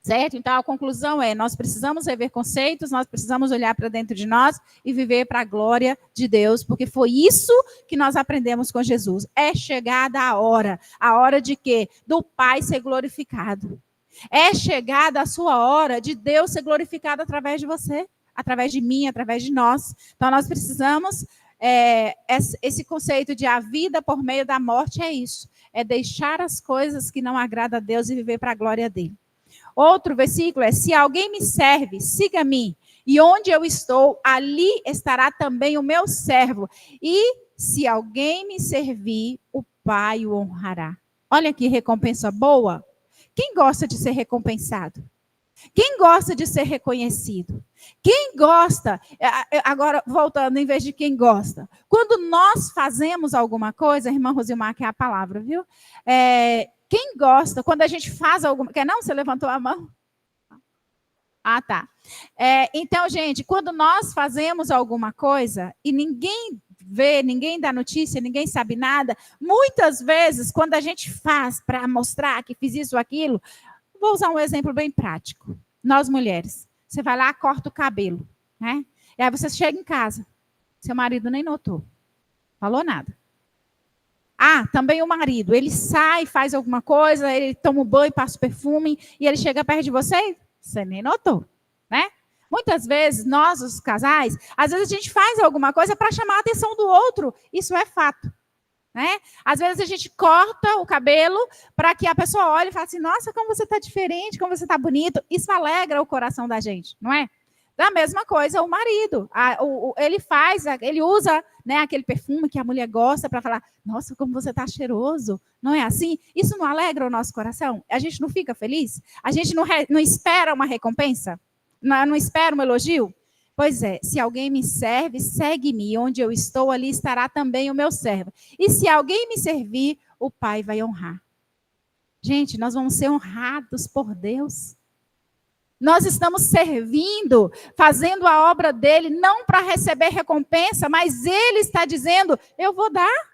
Certo? Então, a conclusão nós precisamos rever conceitos, nós precisamos olhar para dentro de nós e viver para a glória de Deus, porque foi isso que nós aprendemos com Jesus. É chegada a hora de quê? Do Pai ser glorificado. É chegada a sua hora de Deus ser glorificado através de você, através de mim, através de nós. Então, nós precisamos, esse conceito de a vida por meio da morte é isso. É deixar as coisas que não agradam a Deus e viver para a glória dele. Outro versículo se alguém me serve, siga-me, e onde eu estou, ali estará também o meu servo. E se alguém me servir, o Pai o honrará. Olha que recompensa boa. Quem gosta de ser recompensado? Quem gosta de ser reconhecido? Quem gosta, agora voltando, em vez de quem gosta, quando nós fazemos alguma coisa, a irmã Rosilmar, que é a palavra, viu? Quem gosta, quando a gente faz alguma... Quer não? Você levantou a mão? Tá. Então, gente, quando nós fazemos alguma coisa e ninguém vê, ninguém dá notícia, ninguém sabe nada, muitas vezes, quando a gente faz para mostrar que fiz isso ou aquilo, vou usar um exemplo bem prático. Nós, mulheres, você vai lá, corta o cabelo, né? E aí você chega em casa, seu marido nem notou, falou nada. Também o marido, ele sai, faz alguma coisa, ele toma um banho, passa o perfume, e ele chega perto de você, você nem notou, né? Muitas vezes, nós, os casais, às vezes a gente faz alguma coisa para chamar a atenção do outro, isso é fato, né? Às vezes a gente corta o cabelo para que a pessoa olhe e fale assim, nossa, como você está diferente, como você está bonito, isso alegra o coração da gente, não é? Da mesma coisa, o marido, ele usa, né, aquele perfume que a mulher gosta para falar, nossa, como você está cheiroso, não é assim? Isso não alegra o nosso coração? A gente não fica feliz? A gente não espera uma recompensa? Não espera um elogio? Pois é, se alguém me serve, segue-me, onde eu estou, ali estará também o meu servo. E se alguém me servir, o Pai vai honrar. Gente, nós vamos ser honrados por Deus. Nós estamos servindo, fazendo a obra dele, não para receber recompensa, mas ele está dizendo, eu vou dar.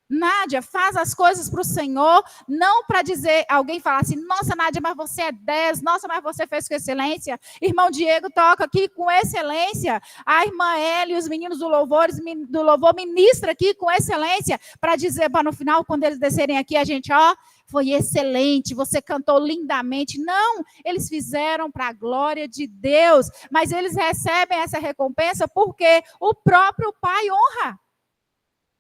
Nádia, faz as coisas para o Senhor, não para dizer, alguém falar assim, nossa, Nádia, mas você é 10, nossa, mas você fez com excelência. Irmão Diego toca aqui com excelência. A irmã Eli, os meninos do louvor ministra aqui com excelência, para dizer, para no final, quando eles descerem aqui, a gente, foi excelente, você cantou lindamente. Não, eles fizeram para a glória de Deus, mas eles recebem essa recompensa porque o próprio Pai honra.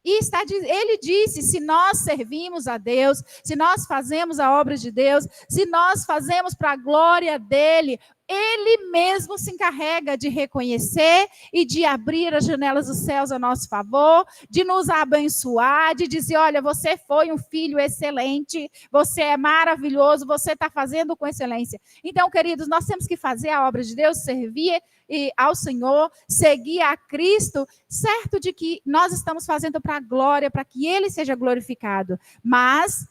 E ele disse, se nós servimos a Deus, se nós fazemos a obra de Deus, se nós fazemos para a glória dele, ele mesmo se encarrega de reconhecer e de abrir as janelas dos céus a nosso favor, de nos abençoar, de dizer, olha, você foi um filho excelente, você é maravilhoso, você está fazendo com excelência. Então, queridos, nós temos que fazer a obra de Deus, servir ao Senhor, seguir a Cristo, certo de que nós estamos fazendo para a glória, para que ele seja glorificado. Mas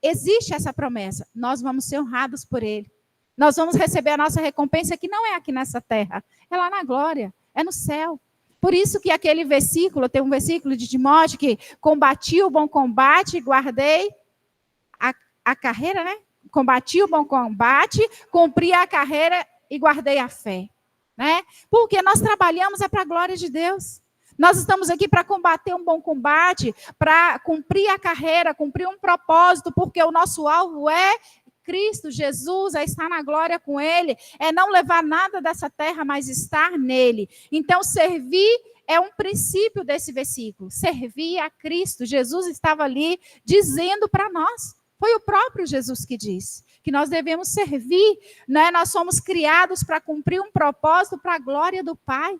existe essa promessa, nós vamos ser honrados por ele. Nós vamos receber a nossa recompensa que não é aqui nessa terra, é lá na glória, é no céu. Por isso que aquele versículo, tem um versículo de Timóteo que combati o bom combate, guardei a carreira, né? Combati o bom combate, cumpri a carreira e guardei a fé, né? Porque nós trabalhamos para a glória de Deus. Nós estamos aqui para combater um bom combate, para cumprir a carreira, cumprir um propósito, porque o nosso alvo é Cristo Jesus, é estar na glória com Ele, é não levar nada dessa terra, mas estar nele. Então, servir é um princípio desse versículo. Servir a Cristo. Jesus estava ali dizendo para nós. Foi o próprio Jesus que disse que nós devemos servir, né? Nós somos criados para cumprir um propósito para a glória do Pai.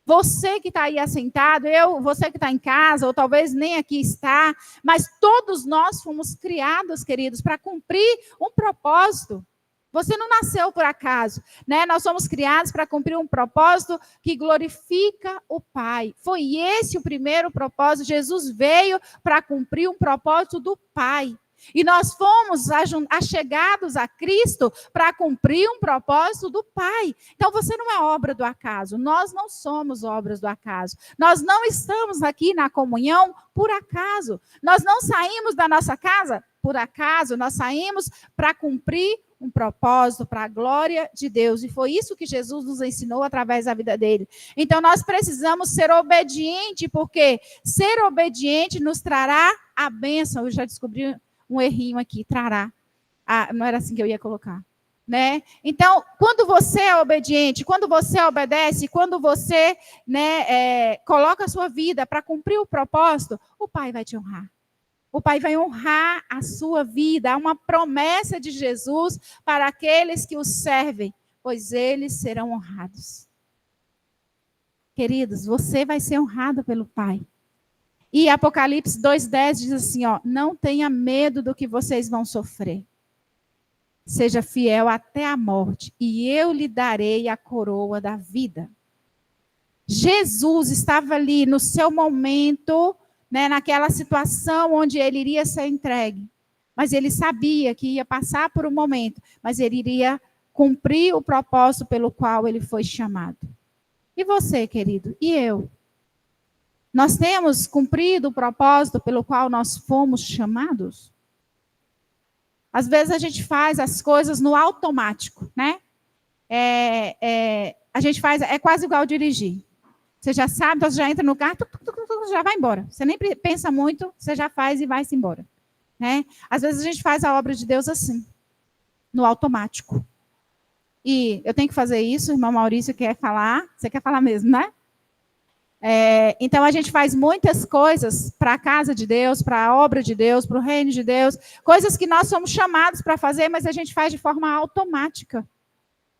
Você que está aí assentado, você que está em casa, ou talvez nem aqui está, mas todos nós fomos criados, queridos, para cumprir um propósito. Você não nasceu por acaso, né? Nós somos criados para cumprir um propósito que glorifica o Pai. Foi esse o primeiro propósito. Jesus veio para cumprir um propósito do Pai. E nós fomos achegados a Cristo para cumprir um propósito do Pai. Então, você não é obra do acaso. Nós não somos obras do acaso. Nós não estamos aqui na comunhão por acaso. Nós não saímos da nossa casa por acaso. Nós saímos para cumprir um propósito para a glória de Deus. E foi isso que Jesus nos ensinou através da vida dele. Então, nós precisamos ser obedientes, porque ser obediente nos trará a bênção. Eu já descobri um errinho aqui, trará. Não era assim que eu ia colocar, né? Então, quando você é obediente, quando você obedece, quando você, né, coloca a sua vida para cumprir o propósito, o Pai vai te honrar. O Pai vai honrar a sua vida. Há uma promessa de Jesus para aqueles que o servem, pois eles serão honrados. Queridos, você vai ser honrado pelo Pai. E Apocalipse 2,10 diz assim, ó, não tenha medo do que vocês vão sofrer. Seja fiel até a morte, e eu lhe darei a coroa da vida. Jesus estava ali no seu momento, né, naquela situação onde ele iria ser entregue. Mas ele sabia que ia passar por um momento, mas ele iria cumprir o propósito pelo qual ele foi chamado. E você, querido? E eu? Nós temos cumprido o propósito pelo qual nós fomos chamados? Às vezes a gente faz as coisas no automático, né? A gente faz, é quase igual dirigir. Você já sabe, então você já entra no carro, já vai embora. Você nem pensa muito, você já faz e vai-se embora. Né? Às vezes a gente faz a obra de Deus assim, no automático. E eu tenho que fazer isso, o irmão Maurício quer falar, você quer falar mesmo, né? Então, a gente faz muitas coisas para a casa de Deus, para a obra de Deus, para o reino de Deus, coisas que nós somos chamados para fazer, mas a gente faz de forma automática.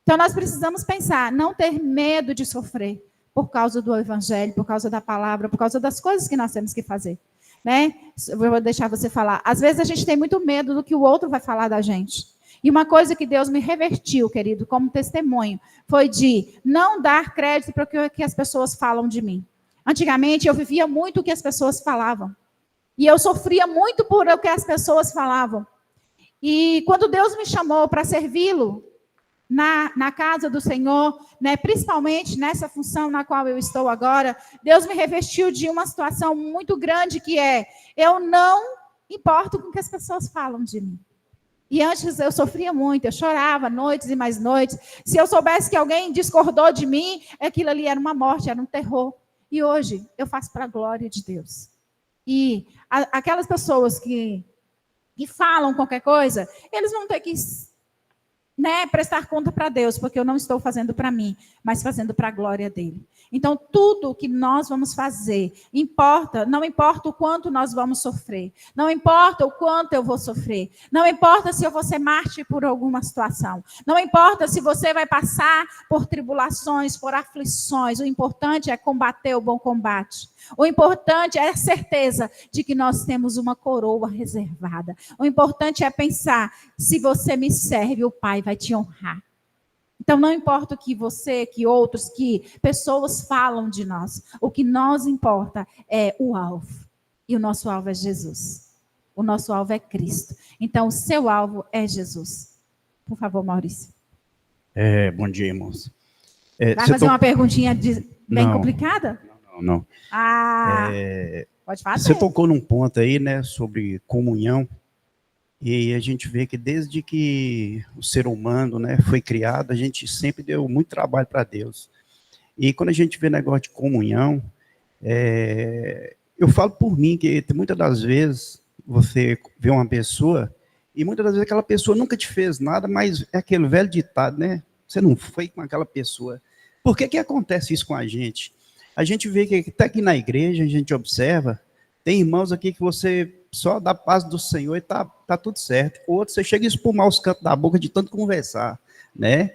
Então, nós precisamos pensar, não ter medo de sofrer por causa do evangelho, por causa da palavra, por causa das coisas que nós temos que fazer. Né? Eu vou deixar você falar. Às vezes, a gente tem muito medo do que o outro vai falar da gente. E uma coisa que Deus me revertiu, querido, como testemunho, foi de não dar crédito para o que as pessoas falam de mim. Antigamente, eu vivia muito o que as pessoas falavam. E eu sofria muito por o que as pessoas falavam. E quando Deus me chamou para servi-lo na casa do Senhor, né, principalmente nessa função na qual eu estou agora, Deus me revestiu de uma situação muito grande que eu não importo com o que as pessoas falam de mim. E antes eu sofria muito, eu chorava noites e mais noites. Se eu soubesse que alguém discordou de mim, aquilo ali era uma morte, era um terror. E hoje eu faço para a glória de Deus. E aquelas pessoas que falam qualquer coisa, eles vão ter que, né, prestar conta para Deus, porque eu não estou fazendo para mim, mas fazendo para a glória dele. Então, tudo o que nós vamos fazer, não importa o quanto nós vamos sofrer, não importa o quanto eu vou sofrer, não importa se eu vou ser mártir por alguma situação, não importa se você vai passar por tribulações, por aflições, o importante é combater o bom combate. O importante é a certeza de que nós temos uma coroa reservada. O importante é pensar, se você me serve, o Pai vai te honrar. Então, não importa o que você, que outros, que pessoas falam de nós. O que nos importa é o alvo. E o nosso alvo é Jesus. O nosso alvo é Cristo. Então, o seu alvo é Jesus. Por favor, Maurício. Bom dia, irmãos. Vai fazer uma perguntinha bem Não. complicada? Não. Ah, pode fazer. Você tocou num ponto aí, né, sobre comunhão, e a gente vê que desde que o ser humano, né, foi criado, a gente sempre deu muito trabalho para Deus. E quando a gente vê negócio de comunhão, eu falo por mim que muitas das vezes você vê uma pessoa e muitas das vezes aquela pessoa nunca te fez nada, mas é aquele velho ditado, né? Você não foi com aquela pessoa. Por que acontece isso com a gente? A gente vê que até aqui na igreja, a gente observa, tem irmãos aqui que você só dá paz do Senhor e tá tudo certo. Outros, você chega a espumar os cantos da boca de tanto conversar, né?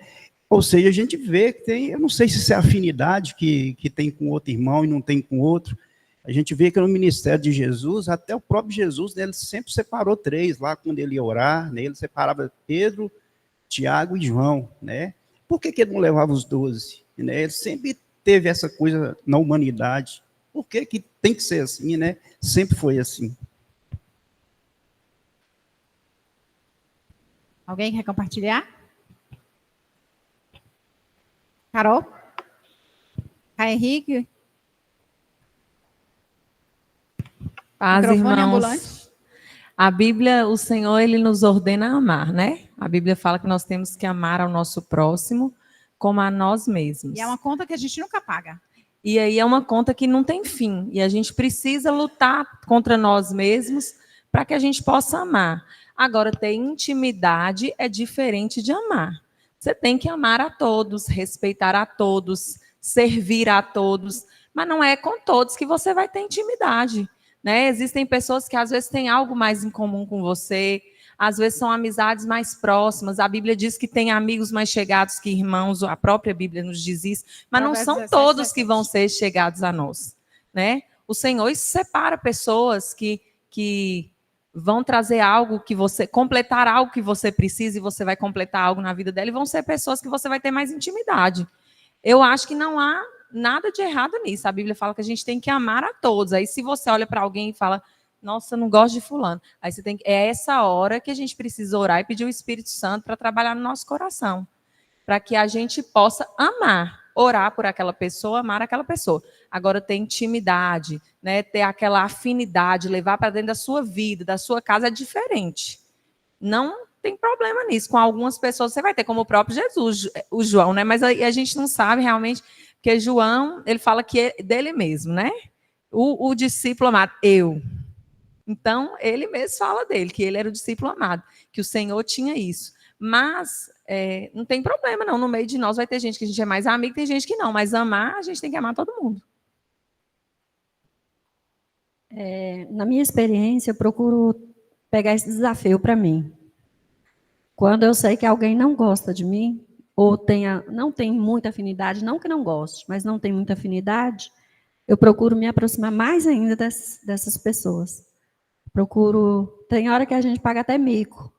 Ou seja, a gente vê que tem, eu não sei se isso é afinidade que tem com outro irmão e não tem com outro. A gente vê que no ministério de Jesus, até o próprio Jesus, né, ele sempre separou 3 lá, quando ele ia orar, né, ele separava Pedro, Tiago e João, né? Por que ele não levava os 12? Né? Ele sempre teve essa coisa na humanidade. Por que tem que ser assim, né? Sempre foi assim. Alguém quer compartilhar? Carol? Caio Henrique? Paz, Microfone irmãos. ambulante. A Bíblia, o Senhor, ele nos ordena a amar, né? A Bíblia fala que nós temos que amar ao nosso próximo como a nós mesmos. E é uma conta que a gente nunca paga. E aí é uma conta que não tem fim. E a gente precisa lutar contra nós mesmos para que a gente possa amar. Agora, ter intimidade é diferente de amar. Você tem que amar a todos, respeitar a todos, servir a todos, mas não é com todos que você vai ter intimidade, né? Existem pessoas que às vezes têm algo mais em comum com você, às vezes são amizades mais próximas. A Bíblia diz que tem amigos mais chegados que irmãos, a própria Bíblia nos diz isso, mas não são todos que vão ser chegados a nós, né? O Senhor separa pessoas que vão trazer algo que você, completar algo que você precisa e você vai completar algo na vida dela, e vão ser pessoas que você vai ter mais intimidade. Eu acho que não há nada de errado nisso. A Bíblia fala que a gente tem que amar a todos. Aí se você olha para alguém e fala, nossa, eu não gosto de fulano, aí você tem que, é essa hora que a gente precisa orar e pedir o Espírito Santo para trabalhar no nosso coração, para que a gente possa amar, orar por aquela pessoa, amar aquela pessoa. Agora, ter intimidade, né, ter aquela afinidade, levar para dentro da sua vida, da sua casa, é diferente. Não tem problema nisso. Com algumas pessoas você vai ter, como o próprio Jesus, o João, né? Mas a gente não sabe realmente, porque João, ele fala que é dele mesmo, né? O discípulo amado, eu. Então, ele mesmo fala dele, que ele era o discípulo amado, que o Senhor tinha isso. Mas não tem problema, não. No meio de nós vai ter gente que a gente é mais amigo, tem gente que não. Mas amar, a gente tem que amar todo mundo. Na minha experiência, eu procuro pegar esse desafio para mim. Quando eu sei que alguém não gosta de mim, ou não tem muita afinidade, não que não goste, mas não tem muita afinidade, eu procuro me aproximar mais ainda dessas pessoas. Tem hora que a gente paga até mico.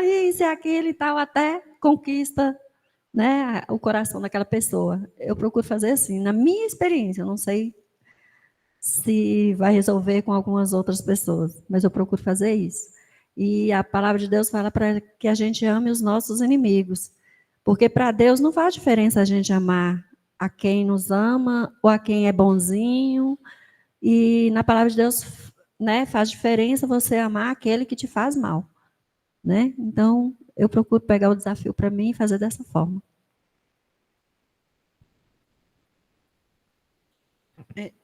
Isso e aquilo e tal, até conquista, né, o coração daquela pessoa. Eu procuro fazer assim, na minha experiência, eu não sei se vai resolver com algumas outras pessoas, mas eu procuro fazer isso. E a palavra de Deus fala para que a gente ame os nossos inimigos, porque para Deus não faz diferença a gente amar a quem nos ama ou a quem é bonzinho, e na palavra de Deus, né, faz diferença você amar aquele que te faz mal, né? Então, eu procuro pegar o desafio para mim e fazer dessa forma.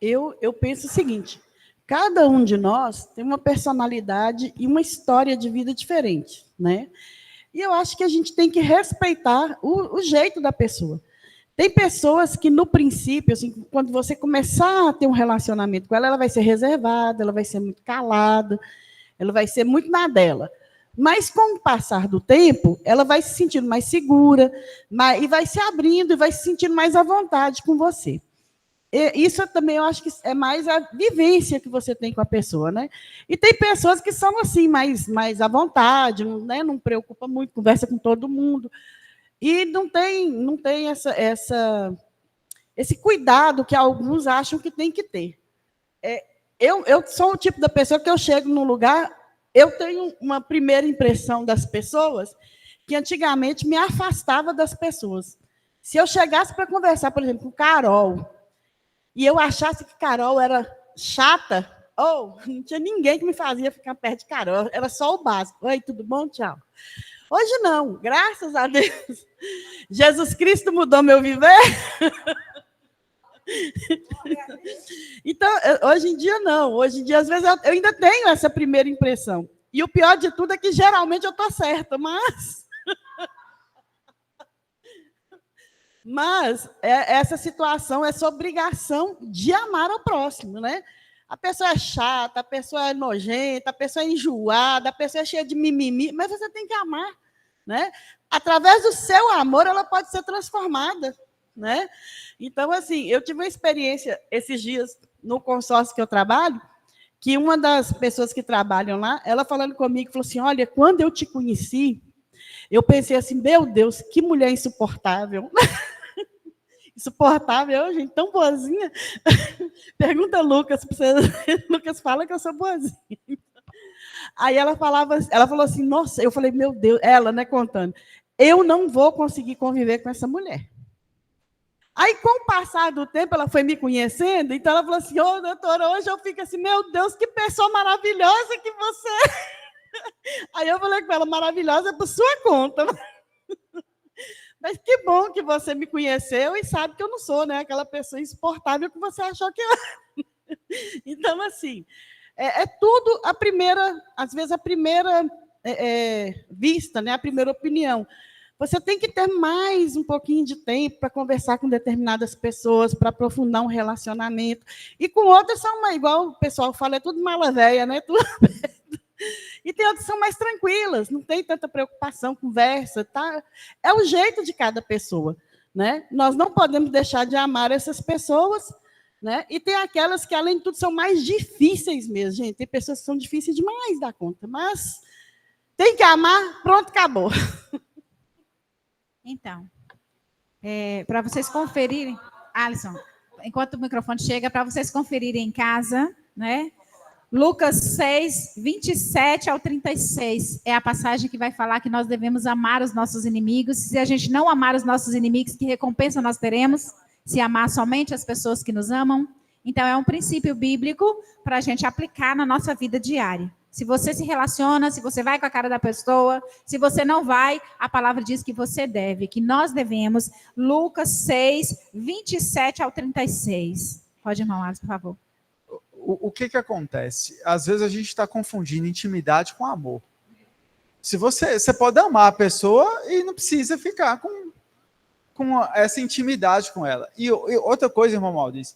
Eu penso o seguinte, cada um de nós tem uma personalidade e uma história de vida diferente, né? E eu acho que a gente tem que respeitar o jeito da pessoa. Tem pessoas que, no princípio, assim, quando você começar a ter um relacionamento com ela, ela vai ser reservada, ela vai ser muito calada, ela vai ser muito na dela. Mas, com o passar do tempo, ela vai se sentindo mais segura, e vai se abrindo, e vai se sentindo mais à vontade com você. Isso também eu acho que é mais a vivência que você tem com a pessoa, né? E tem pessoas que são assim, mais à vontade, né? Não preocupa muito, conversa com todo mundo. E não tem esse cuidado que alguns acham que tem que ter. Eu sou o tipo da pessoa que eu chego num lugar, eu tenho uma primeira impressão das pessoas que antigamente me afastava das pessoas. Se eu chegasse para conversar, por exemplo, com Carol, e eu achasse que Carol era chata, não tinha ninguém que me fazia ficar perto de Carol, era só o básico. Oi, tudo bom? Tchau. Hoje não, graças a Deus. Jesus Cristo mudou meu viver. Então, hoje em dia não. Hoje em dia, às vezes, eu ainda tenho essa primeira impressão. E o pior de tudo é que geralmente eu estou certa, mas essa situação, essa obrigação de amar ao próximo, né? A pessoa é chata, a pessoa é nojenta, a pessoa é enjoada, a pessoa é cheia de mimimi, mas você tem que amar, né? Através do seu amor, ela pode ser transformada, né? Então, assim, eu tive uma experiência esses dias no consórcio que eu trabalho, que uma das pessoas que trabalham lá, ela falando comigo, falou assim, olha, quando eu te conheci, eu pensei assim, meu Deus, que mulher insuportável. Insuportável, gente, tão boazinha. Pergunta a Lucas, Lucas fala que eu sou boazinha. Aí ela falou assim, nossa, eu falei, meu Deus, ela, né, contando, eu não vou conseguir conviver com essa mulher. Aí, com o passar do tempo, ela foi me conhecendo, então ela falou assim, doutora, hoje eu fico assim, meu Deus, que pessoa maravilhosa que você é. Aí eu falei com ela, maravilhosa é por sua conta. Mas que bom que você me conheceu e sabe que eu não sou, né, aquela pessoa insuportável que você achou que eu era. Então, assim, é tudo a primeira, às vezes a primeira vista, né, a primeira opinião. Você tem que ter mais um pouquinho de tempo para conversar com determinadas pessoas, para aprofundar um relacionamento. E com outras são, igual o pessoal fala, é tudo mala véia, né? Tudo... E tem outras que são mais tranquilas, não tem tanta preocupação, conversa, tá? É o jeito de cada pessoa, né? Nós não podemos deixar de amar essas pessoas, né? E tem aquelas que, além de tudo, são mais difíceis mesmo, gente. Tem pessoas que são difíceis demais da conta, mas tem que amar, pronto, acabou. Então, para vocês conferirem, Alisson, enquanto o microfone chega, para vocês conferirem em casa, né? Lucas 6, 27 ao 36, é a passagem que vai falar que nós devemos amar os nossos inimigos. Se a gente não amar os nossos inimigos, que recompensa nós teremos? Se amar somente as pessoas que nos amam? Então, é um princípio bíblico para a gente aplicar na nossa vida diária. Se você se relaciona, se você vai com a cara da pessoa, se você não vai, a palavra diz que você deve, que nós devemos. Lucas 6, 27 ao 36. Pode, irmão Alisson, por favor. O que acontece? Às vezes a gente está confundindo intimidade com amor. Se você pode amar a pessoa e não precisa ficar com essa intimidade com ela. E outra coisa, irmão Maurício,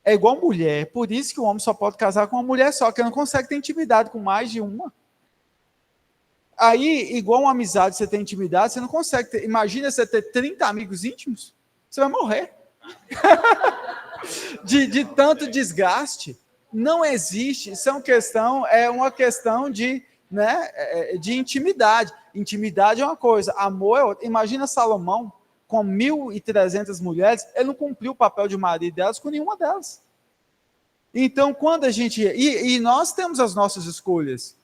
é igual mulher. Por isso que o homem só pode casar com uma mulher só, que não consegue ter intimidade com mais de uma. Aí, igual uma amizade, você tem intimidade, você não consegue ter. Imagina você ter 30 amigos íntimos, você vai morrer. de tanto desgaste. Não existe, isso é uma questão de, né, de intimidade. Intimidade é uma coisa, amor é outra. Imagina Salomão com 1.300 mulheres, ele não cumpriu o papel de marido delas com nenhuma delas. Então, quando a gente... E nós temos as nossas escolhas.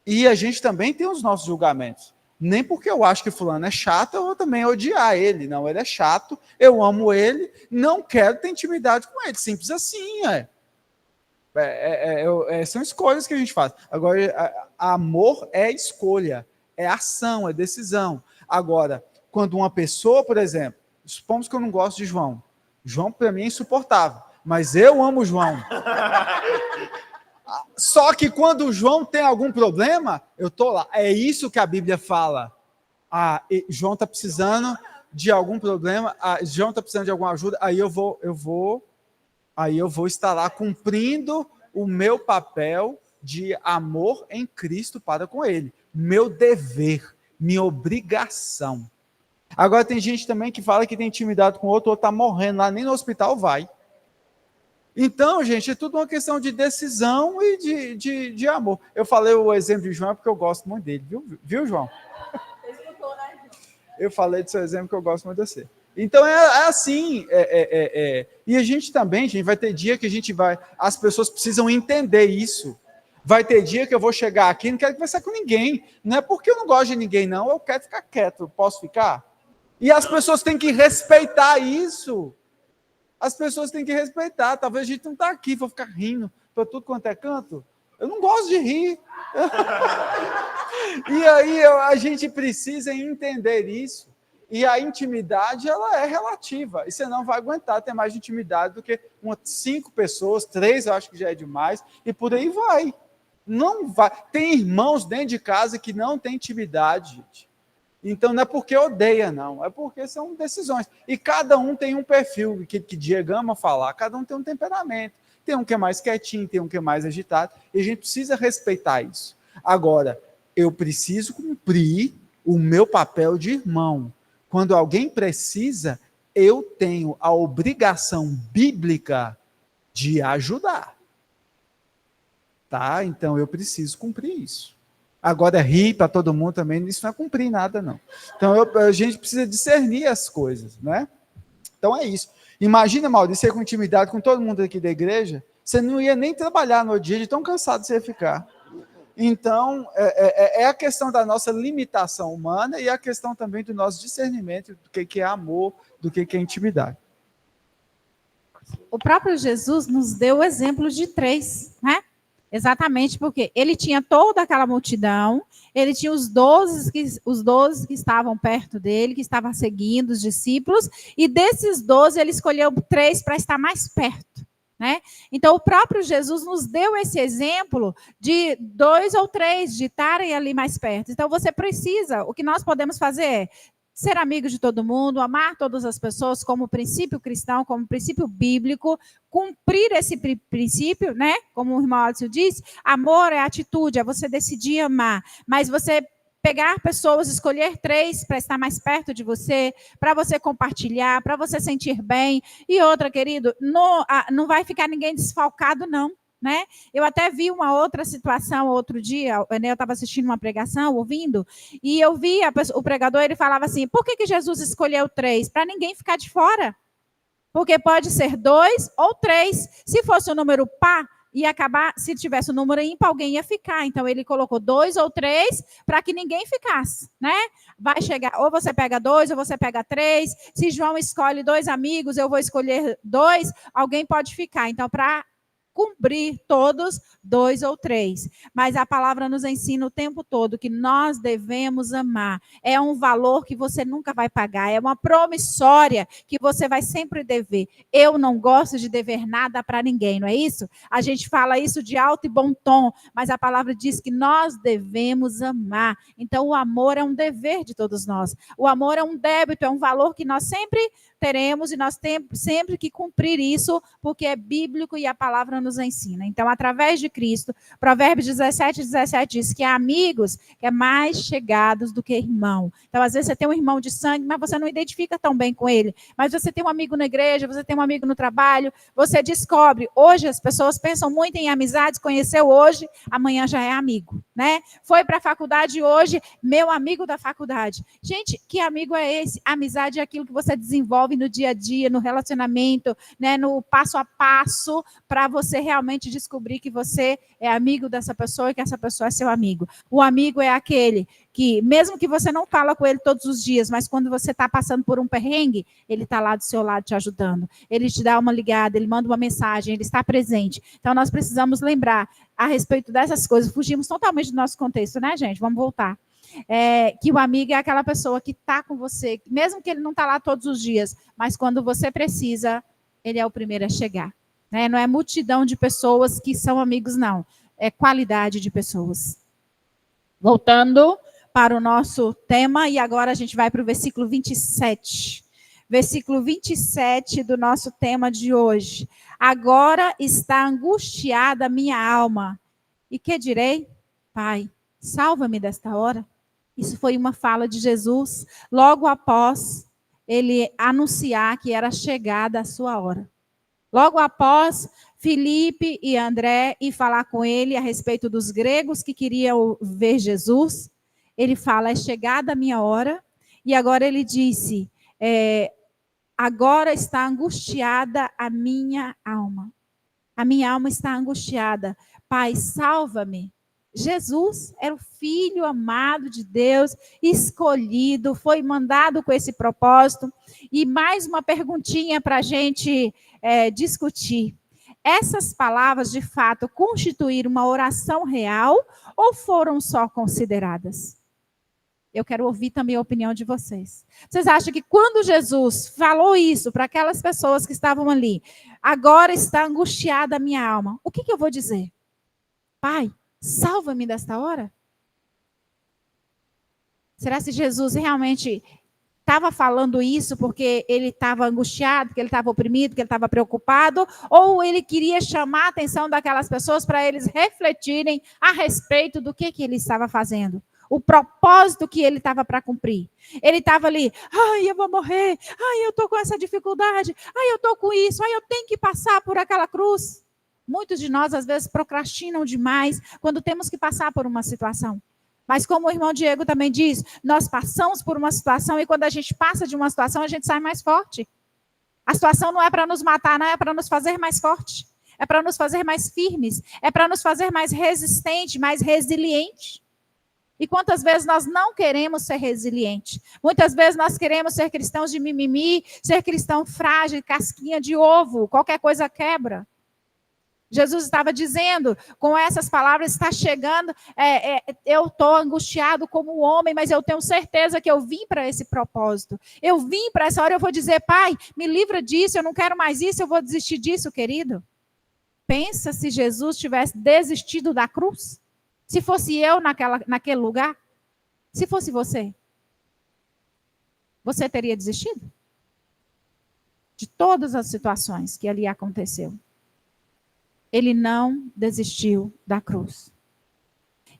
E a gente também tem os nossos julgamentos. Nem porque eu acho que fulano é chato, eu vou também odiar ele. Não, ele é chato, eu amo ele, não quero ter intimidade com ele. Simples assim, são escolhas que a gente faz. Agora, amor é escolha, é ação, é decisão. Agora, quando uma pessoa, por exemplo, supomos que eu não gosto de João. João, para mim, é insuportável, mas eu amo João. Só que quando o João tem algum problema, eu estou lá. É isso que a Bíblia fala. João está precisando de algum problema, João está precisando de alguma ajuda, aí eu vou estar lá cumprindo o meu papel de amor em Cristo para com ele. Meu dever, minha obrigação. Agora tem gente também que fala que tem intimidade com outro está morrendo lá, nem no hospital vai. Então, gente, é tudo uma questão de decisão e de amor. Eu falei o exemplo de João porque eu gosto muito dele, viu João? Eu falei do seu exemplo que eu gosto muito de você. Então, é assim. E a gente também, vai ter dia que a gente vai... As pessoas precisam entender isso. Vai ter dia que eu vou chegar aqui e não quero conversar com ninguém. Não é porque eu não gosto de ninguém, não. Eu quero ficar quieto. Posso ficar? E as pessoas têm que respeitar isso. As pessoas têm que respeitar. Talvez a gente não está aqui, vou ficar rindo para tudo quanto é canto. Eu não gosto de rir. E aí a gente precisa entender isso. E a intimidade, ela é relativa. E você não vai aguentar ter mais intimidade do que 5 pessoas, 3 eu acho que já é demais, e por aí vai. Não vai. Tem irmãos dentro de casa que não têm intimidade, gente. Então não é porque odeia, não. É porque são decisões. E cada um tem um perfil que Diego ama falar. Cada um tem um temperamento. Tem um que é mais quietinho, tem um que é mais agitado. E a gente precisa respeitar isso. Agora, eu preciso cumprir o meu papel de irmão. Quando alguém precisa, eu tenho a obrigação bíblica de ajudar. Tá? Então eu preciso cumprir isso. Agora, rir para todo mundo também, isso não é cumprir nada, não. Então a gente precisa discernir as coisas, né? Então é isso. Imagina, Maurício, você com intimidade com todo mundo aqui da igreja, você não ia nem trabalhar no dia de tão cansado você ia ficar. Então, é a questão da nossa limitação humana e a questão também do nosso discernimento do que é amor, do que é intimidade. O próprio Jesus nos deu o exemplo de 3, né? Exatamente porque ele tinha toda aquela multidão, ele tinha os 12 que estavam perto dele, que estavam seguindo os discípulos, e desses 12 ele escolheu 3 para estar mais perto. Né? Então, o próprio Jesus nos deu esse exemplo de 2 ou 3 de estarem ali mais perto. Então, você precisa, o que nós podemos fazer é ser amigo de todo mundo, amar todas as pessoas como princípio cristão, como princípio bíblico, cumprir esse princípio, né? Como o irmão Alisson disse, amor é atitude, é você decidir amar, mas você pegar pessoas, escolher 3 para estar mais perto de você, para você compartilhar, para você sentir bem. E outra, querido, não vai ficar ninguém desfalcado, não. Né? Eu até vi uma outra situação outro dia, eu estava assistindo uma pregação, ouvindo, e eu vi o pregador, ele falava assim, por que Jesus escolheu 3? Para ninguém ficar de fora. Porque pode ser 2 ou 3. Se fosse o número par, ia acabar, se tivesse o número ímpar, alguém ia ficar. Então, ele colocou 2 ou 3 para que ninguém ficasse, né? Vai chegar, ou você pega 2, ou você pega 3. Se João escolhe 2 amigos, eu vou escolher 2, alguém pode ficar. Então, para cumprir todos, 2 ou 3. Mas a palavra nos ensina o tempo todo que nós devemos amar. É um valor que você nunca vai pagar. É uma promissória que você vai sempre dever. Eu não gosto de dever nada para ninguém, não é isso? A gente fala isso de alto e bom tom, mas a palavra diz que nós devemos amar. Então, o amor é um dever de todos nós. O amor é um débito, é um valor que nós sempre teremos e nós temos sempre que cumprir isso, porque é bíblico e a palavra nos ensina. Então, através de Cristo, Provérbios 17:17 diz que há amigos que é mais chegados do que irmão. Então, às vezes você tem um irmão de sangue, mas você não identifica tão bem com ele. Mas você tem um amigo na igreja, você tem um amigo no trabalho, você descobre. Hoje as pessoas pensam muito em amizades, conheceu hoje, amanhã já é amigo, né? Foi para a faculdade hoje, meu amigo da faculdade. Gente, que amigo é esse? Amizade é aquilo que você desenvolve no dia a dia, no relacionamento, né, no passo a passo, para você realmente descobrir que você é amigo dessa pessoa e que essa pessoa é seu amigo. O amigo é aquele que, mesmo que você não fala com ele todos os dias, mas quando você está passando por um perrengue, ele está lá do seu lado te ajudando. Ele te dá uma ligada, ele manda uma mensagem, ele está presente. Então, nós precisamos lembrar a respeito dessas coisas. Fugimos totalmente do nosso contexto, né, gente? Vamos voltar. Que o amigo é aquela pessoa que está com você, mesmo que ele não está lá todos os dias, mas quando você precisa, ele é o primeiro a chegar. Né? Não é multidão de pessoas que são amigos, não. É qualidade de pessoas. Voltando para o nosso tema, e agora a gente vai para o versículo 27. Versículo 27 do nosso tema de hoje. Agora está angustiada a minha alma. E que direi? Pai, salva-me desta hora. Isso foi uma fala de Jesus, logo após ele anunciar que era chegada a sua hora. Logo após Filipe e André ir falar com ele a respeito dos gregos que queriam ver Jesus, ele fala, é chegada a minha hora, e agora ele disse, agora está angustiada a minha alma. A minha alma está angustiada. Pai, salva-me. Jesus era o filho amado de Deus, escolhido, foi mandado com esse propósito. E mais uma perguntinha para a gente discutir. Essas palavras, de fato, constituíram uma oração real ou foram só consideradas? Eu quero ouvir também a opinião de vocês. Vocês acham que quando Jesus falou isso para aquelas pessoas que estavam ali, agora está angustiada a minha alma, o que eu vou dizer? Pai, salva-me desta hora? Será que Jesus realmente estava falando isso porque ele estava angustiado, porque ele estava oprimido, porque ele estava preocupado? Ou ele queria chamar a atenção daquelas pessoas para eles refletirem a respeito do que ele estava fazendo? O propósito que ele estava para cumprir. Ele estava ali, ai, eu vou morrer, ai, eu estou com essa dificuldade, ai, eu estou com isso, ai, eu tenho que passar por aquela cruz. Muitos de nós, às vezes, procrastinam demais quando temos que passar por uma situação. Mas como o irmão Diego também diz, nós passamos por uma situação e quando a gente passa de uma situação, a gente sai mais forte. A situação não é para nos matar, não, é para nos fazer mais forte. É para nos fazer mais firmes. É para nos fazer mais resistentes, mais resilientes. E quantas vezes nós não queremos ser resilientes? Muitas vezes nós queremos ser cristãos de mimimi, ser cristão frágil, casquinha de ovo, qualquer coisa quebra. Jesus estava dizendo, com essas palavras, está chegando, eu estou angustiado como homem, mas eu tenho certeza que eu vim para esse propósito. Eu vim para essa hora, eu vou dizer, Pai, me livra disso, eu não quero mais isso, eu vou desistir disso, querido. Pensa se Jesus tivesse desistido da cruz. Se fosse eu naquele lugar, se fosse você teria desistido? De todas as situações que ali aconteceu. Ele não desistiu da cruz.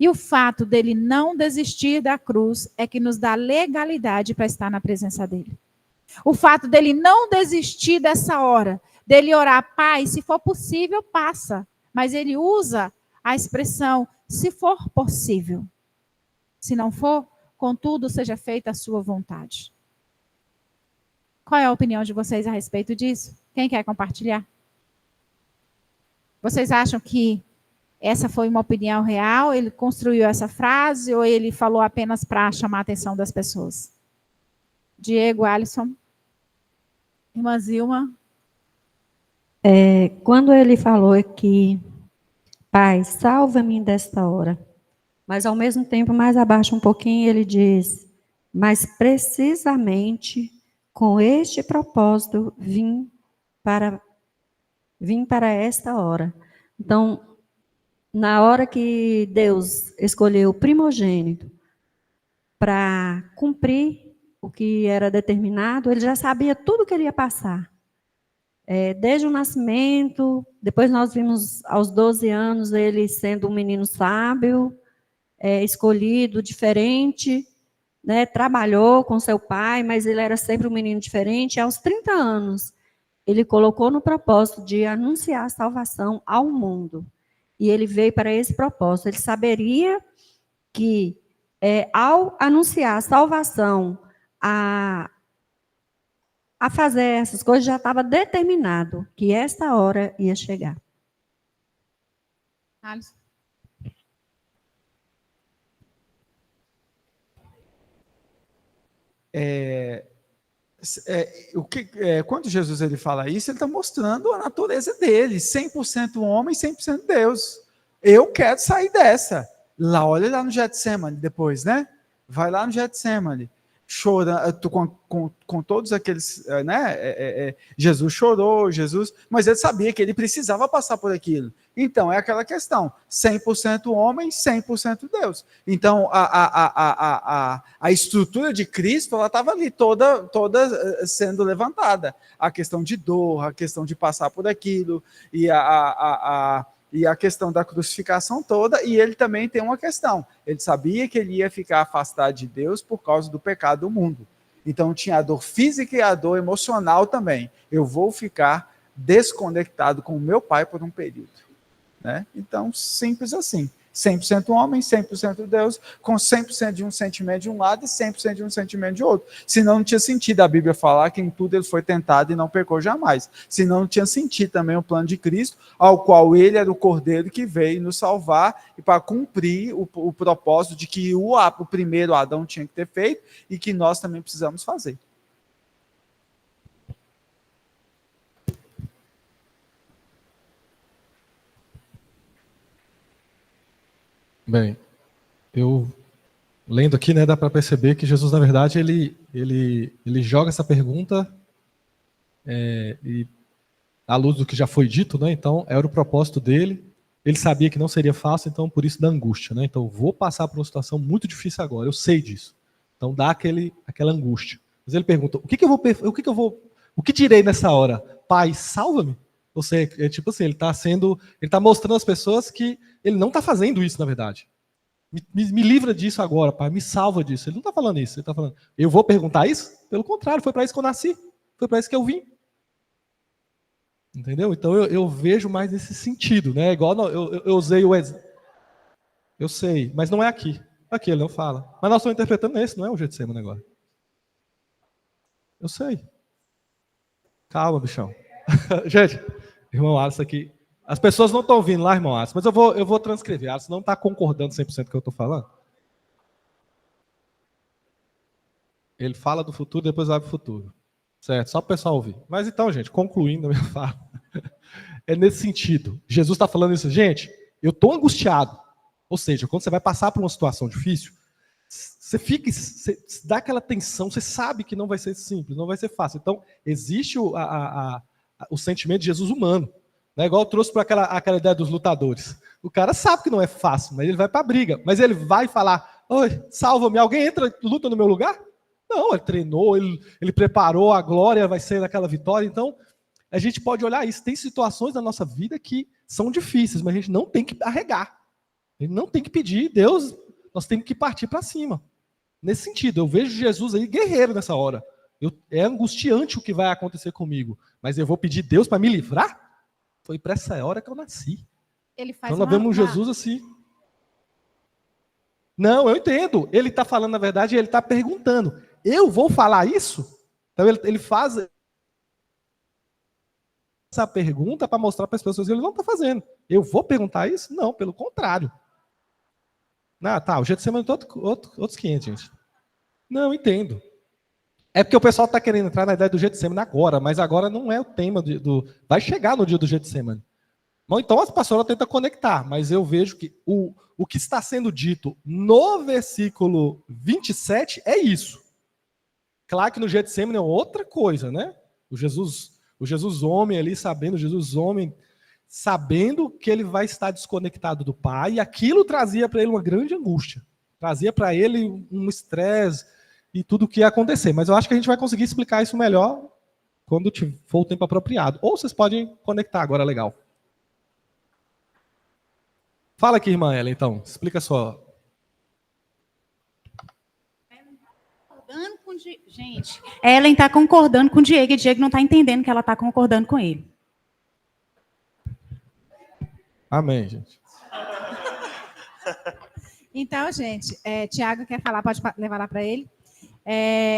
E o fato dele não desistir da cruz é que nos dá legalidade para estar na presença dele. O fato dele não desistir dessa hora, dele orar, Pai, se for possível, passa. Mas ele usa a expressão, se for possível. Se não for, contudo, seja feita a sua vontade. Qual é a opinião de vocês a respeito disso? Quem quer compartilhar? Vocês acham que essa foi uma opinião real? Ele construiu essa frase ou ele falou apenas para chamar a atenção das pessoas? Diego, Alisson, irmã Zilma. Quando ele falou que, Pai, salva-me desta hora, mas ao mesmo tempo, mais abaixo um pouquinho, ele diz, mas precisamente com este propósito vim para esta hora. Então, na hora que Deus escolheu o primogênito para cumprir o que era determinado, ele já sabia tudo que ele ia passar. Desde o nascimento, depois nós vimos aos 12 anos ele sendo um menino sábio, escolhido, diferente, né, trabalhou com seu pai, mas ele era sempre um menino diferente. E aos 30 anos, ele colocou no propósito de anunciar a salvação ao mundo. E ele veio para esse propósito. Ele saberia que, ao anunciar a salvação, a fazer essas coisas, já estava determinado que esta hora ia chegar. Alisson. Quando Jesus ele fala isso, ele está mostrando a natureza dele, 100% homem, 100% Deus. Eu quero sair dessa. Olha lá no Getsemane depois, né? Vai lá no Getsemane. Chora com todos aqueles, né? Jesus chorou, mas ele sabia que ele precisava passar por aquilo. Então, é aquela questão, 100% homem, 100% Deus. Então, a estrutura de Cristo, ela estava ali toda sendo levantada. A questão de dor, a questão de passar por aquilo, e a questão da crucificação toda, e ele também tem uma questão. Ele sabia que ele ia ficar afastado de Deus por causa do pecado do mundo. Então, tinha a dor física e a dor emocional também. Eu vou ficar desconectado com o meu pai por um período. Né? Então, simples assim. 100% homem, 100% Deus, com 100% de um sentimento de um lado e 100% de um sentimento de outro. Senão não tinha sentido a Bíblia falar que em tudo ele foi tentado e não pecou jamais. Senão não tinha sentido também o plano de Cristo, ao qual ele era o Cordeiro que veio nos salvar e para cumprir o propósito de que o primeiro Adão tinha que ter feito e que nós também precisamos fazer. Bem, eu lendo aqui, né, dá para perceber que Jesus, na verdade, ele joga essa pergunta e à luz do que já foi dito, né? Então, era o propósito dele. Ele sabia que não seria fácil, então por isso da angústia, né? Então, vou passar por uma situação muito difícil agora. Eu sei disso. Então, dá aquela angústia. Mas ele pergunta: o que direi nessa hora? Pai, salva-me. Ou seja, é tipo assim, ele está mostrando às pessoas que ele não está fazendo isso, na verdade. Me livra disso agora, pai, me salva disso. Ele não está falando isso, ele está falando, eu vou perguntar isso? Pelo contrário, foi para isso que eu nasci, foi para isso que eu vim. Entendeu? Então eu vejo mais nesse sentido, né? Igual eu usei o exemplo. Eu sei, mas não é aqui. Aqui ele não fala. Mas nós estamos interpretando esse, não é o Getsemane agora. Eu sei. Calma, bichão. Gente, irmão Alisson aqui. As pessoas não estão ouvindo lá, irmão Alisson, mas eu vou transcrever. Alisson não está concordando 100% com o que eu estou falando. Ele fala do futuro, depois vai para o futuro. Certo? Só para o pessoal ouvir. Mas então, gente, concluindo a minha fala, é nesse sentido. Jesus está falando isso, gente, eu estou angustiado. Ou seja, quando você vai passar por uma situação difícil, você dá aquela tensão, você sabe que não vai ser simples, não vai ser fácil. Então, existe o sentimento de Jesus humano. Né? Igual eu trouxe para aquela ideia dos lutadores. O cara sabe que não é fácil, mas ele vai para a briga. Mas ele vai falar, oi, salva-me, alguém entra e luta no meu lugar? Não, ele treinou, ele preparou, a glória vai ser daquela vitória. Então, a gente pode olhar isso. Tem situações na nossa vida que são difíceis, mas a gente não tem que arregar. A gente não tem que pedir, Deus, nós temos que partir para cima. Nesse sentido, eu vejo Jesus aí guerreiro nessa hora. É angustiante o que vai acontecer comigo, mas eu vou pedir Deus para me livrar? Foi para essa hora que eu nasci. Ele faz então nós vemos um Jesus assim. Não, eu entendo. Ele está falando, na verdade, ele está perguntando. Eu vou falar isso? Então ele faz essa pergunta para mostrar para as pessoas que ele não está fazendo. Eu vou perguntar isso? Não, pelo contrário. Ah, tá, o Getsemane é outros 500, gente. Não, entendo. É porque o pessoal está querendo entrar na ideia do Getsemane agora, mas agora não é o tema vai chegar no dia do Getsemane. Bom, então a pastora tenta conectar, mas eu vejo que o que está sendo dito no versículo 27 é isso. Claro que no Getsemane é outra coisa, né? O Jesus homem ali, sabendo que ele vai estar desconectado do Pai, e aquilo trazia para ele uma grande angústia. Trazia para ele um estresse e tudo o que ia acontecer. Mas eu acho que a gente vai conseguir explicar isso melhor quando for o tempo apropriado. Ou vocês podem conectar agora, legal. Fala aqui, irmã Ela, então. Explica só. Gente, Ellen está concordando com o Diego, e o Diego não está entendendo que ela está concordando com ele. Amém, gente. Então, gente, Tiago quer falar, pode levar lá para ele.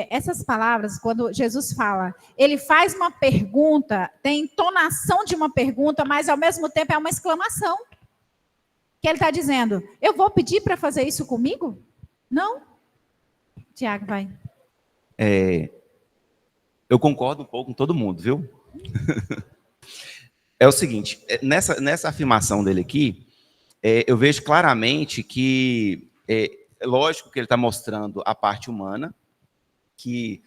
Essas palavras, quando Jesus fala, ele faz uma pergunta, tem entonação de uma pergunta, mas ao mesmo tempo é uma exclamação. Que ele está dizendo, eu vou pedir para fazer isso comigo? Não? Tiago, vai. Eu concordo um pouco com todo mundo, viu? É o seguinte, nessa afirmação dele aqui, eu vejo claramente que é lógico que ele está mostrando a parte humana, que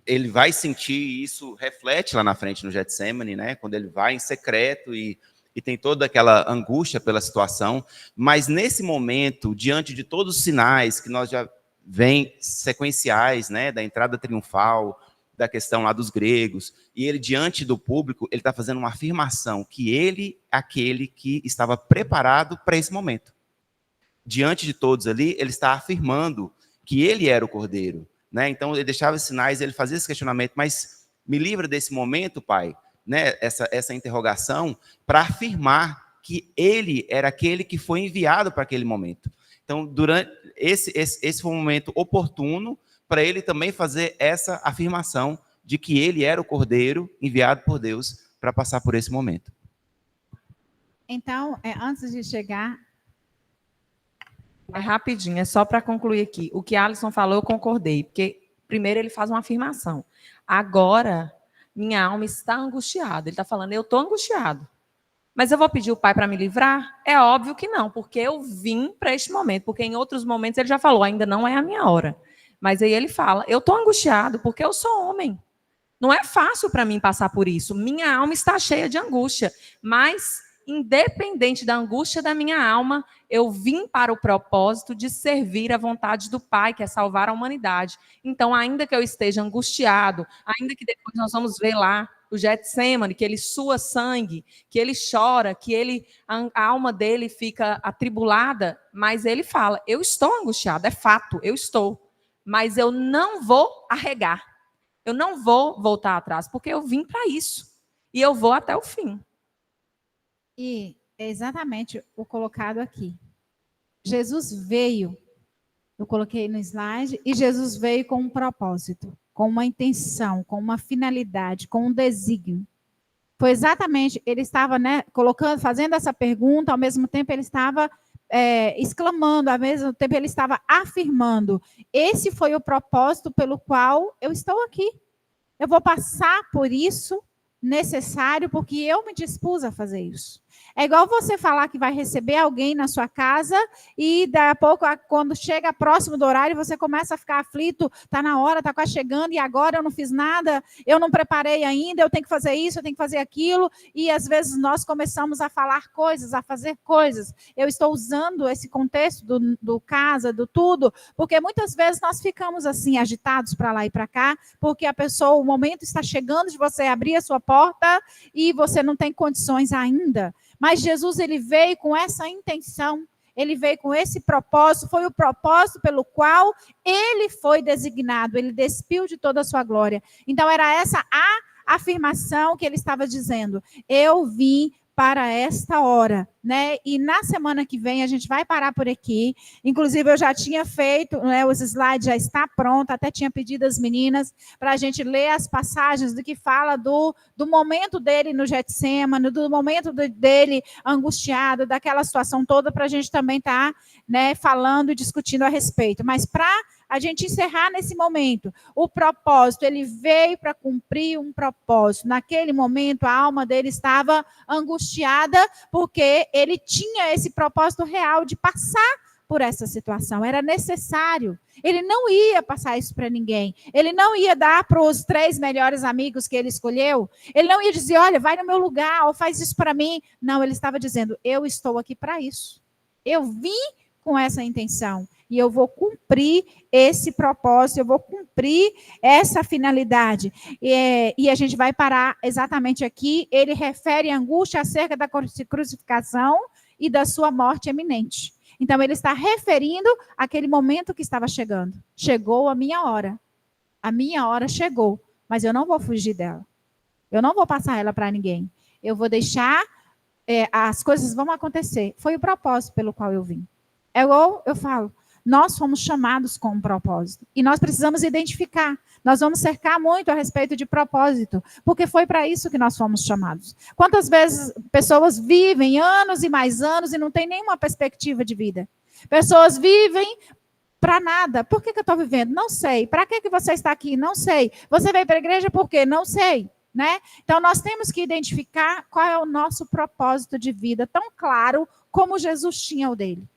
ele vai sentir isso, reflete lá na frente no Getsemane, né? Quando ele vai em secreto e tem toda aquela angústia pela situação, mas nesse momento, diante de todos os sinais que nós já vem sequenciais, né, da entrada triunfal, da questão lá dos gregos, e ele, diante do público, ele está fazendo uma afirmação que ele é aquele que estava preparado para esse momento. Diante de todos ali, ele está afirmando que ele era o Cordeiro, né? Então, ele deixava sinais, ele fazia esse questionamento, mas me livra desse momento, Pai, né, essa interrogação, para afirmar que ele era aquele que foi enviado para aquele momento. Então, durante esse foi um momento oportuno para ele também fazer essa afirmação de que ele era o Cordeiro enviado por Deus para passar por esse momento. Então, antes de chegar... É rapidinho, é só para concluir aqui. O que a Alisson falou, eu concordei, porque primeiro ele faz uma afirmação. Agora, minha alma está angustiada. Ele está falando, eu estou angustiado. Mas eu vou pedir o Pai para me livrar? É óbvio que não, porque eu vim para este momento, porque em outros momentos ele já falou, ainda não é a minha hora. Mas aí ele fala, eu estou angustiado porque eu sou homem. Não é fácil para mim passar por isso. Minha alma está cheia de angústia, mas independente da angústia da minha alma, eu vim para o propósito de servir a vontade do Pai, que é salvar a humanidade. Então, ainda que eu esteja angustiado, ainda que depois nós vamos ver lá o Getsemane, que ele sua sangue, que ele chora, que a alma dele fica atribulada, mas ele fala, eu estou angustiado, é fato, eu estou, mas eu não vou arregar, eu não vou voltar atrás, porque eu vim para isso, e eu vou até o fim. E é exatamente o colocado aqui. Jesus veio, eu coloquei no slide, e Jesus veio com um propósito, com uma intenção, com uma finalidade, com um desígnio. Foi exatamente, ele estava, colocando, fazendo essa pergunta, ao mesmo tempo ele estava exclamando, ao mesmo tempo ele estava afirmando, esse foi o propósito pelo qual eu estou aqui. Eu vou passar por isso necessário, porque eu me dispus a fazer isso. É igual você falar que vai receber alguém na sua casa e daqui a pouco, quando chega próximo do horário, você começa a ficar aflito, está na hora, está quase chegando, e agora eu não fiz nada, eu não preparei ainda, eu tenho que fazer isso, eu tenho que fazer aquilo, e às vezes nós começamos a falar coisas, a fazer coisas. Eu estou usando esse contexto do casa, do tudo, porque muitas vezes nós ficamos assim, agitados para lá e para cá, porque a pessoa, o momento está chegando de você abrir a sua porta e você não tem condições ainda. Mas Jesus, ele veio com essa intenção, ele veio com esse propósito, foi o propósito pelo qual ele foi designado, ele despiu de toda a sua glória. Então, era essa a afirmação que ele estava dizendo, eu vim para esta hora, E na semana que vem a gente vai parar por aqui. Inclusive, eu já tinha feito, os slides já está pronto, até tinha pedido às meninas para a gente ler as passagens do que fala do momento dele no Getsemane, do momento dele angustiado, daquela situação toda, para a gente também estar falando e discutindo a respeito. Mas para a gente encerrar nesse momento, o propósito, ele veio para cumprir um propósito. Naquele momento, a alma dele estava angustiada, porque ele tinha esse propósito real de passar por essa situação. Era necessário. Ele não ia passar isso para ninguém. Ele não ia dar para os 3 melhores amigos que ele escolheu. Ele não ia dizer, olha, vai no meu lugar, ou faz isso para mim. Não, ele estava dizendo, eu estou aqui para isso. Eu vim com essa intenção. E eu vou cumprir esse propósito, eu vou cumprir essa finalidade. E a gente vai parar exatamente aqui. Ele refere a angústia acerca da crucificação e da sua morte iminente. Então, ele está referindo àquele momento que estava chegando. Chegou a minha hora. A minha hora chegou, mas eu não vou fugir dela. Eu não vou passar ela para ninguém. Eu vou deixar, as coisas vão acontecer. Foi o propósito pelo qual eu vim. É igual eu falo, nós fomos chamados com um propósito. E nós precisamos identificar. Nós vamos cercar muito a respeito de propósito, porque foi para isso que nós fomos chamados. Quantas vezes pessoas vivem anos e mais anos e não tem nenhuma perspectiva de vida? Pessoas vivem para nada. Por que eu estou vivendo? Não sei. Para que você está aqui? Não sei. Você veio para a igreja por quê? Não sei. Então, nós temos que identificar qual é o nosso propósito de vida, tão claro como Jesus tinha o dele.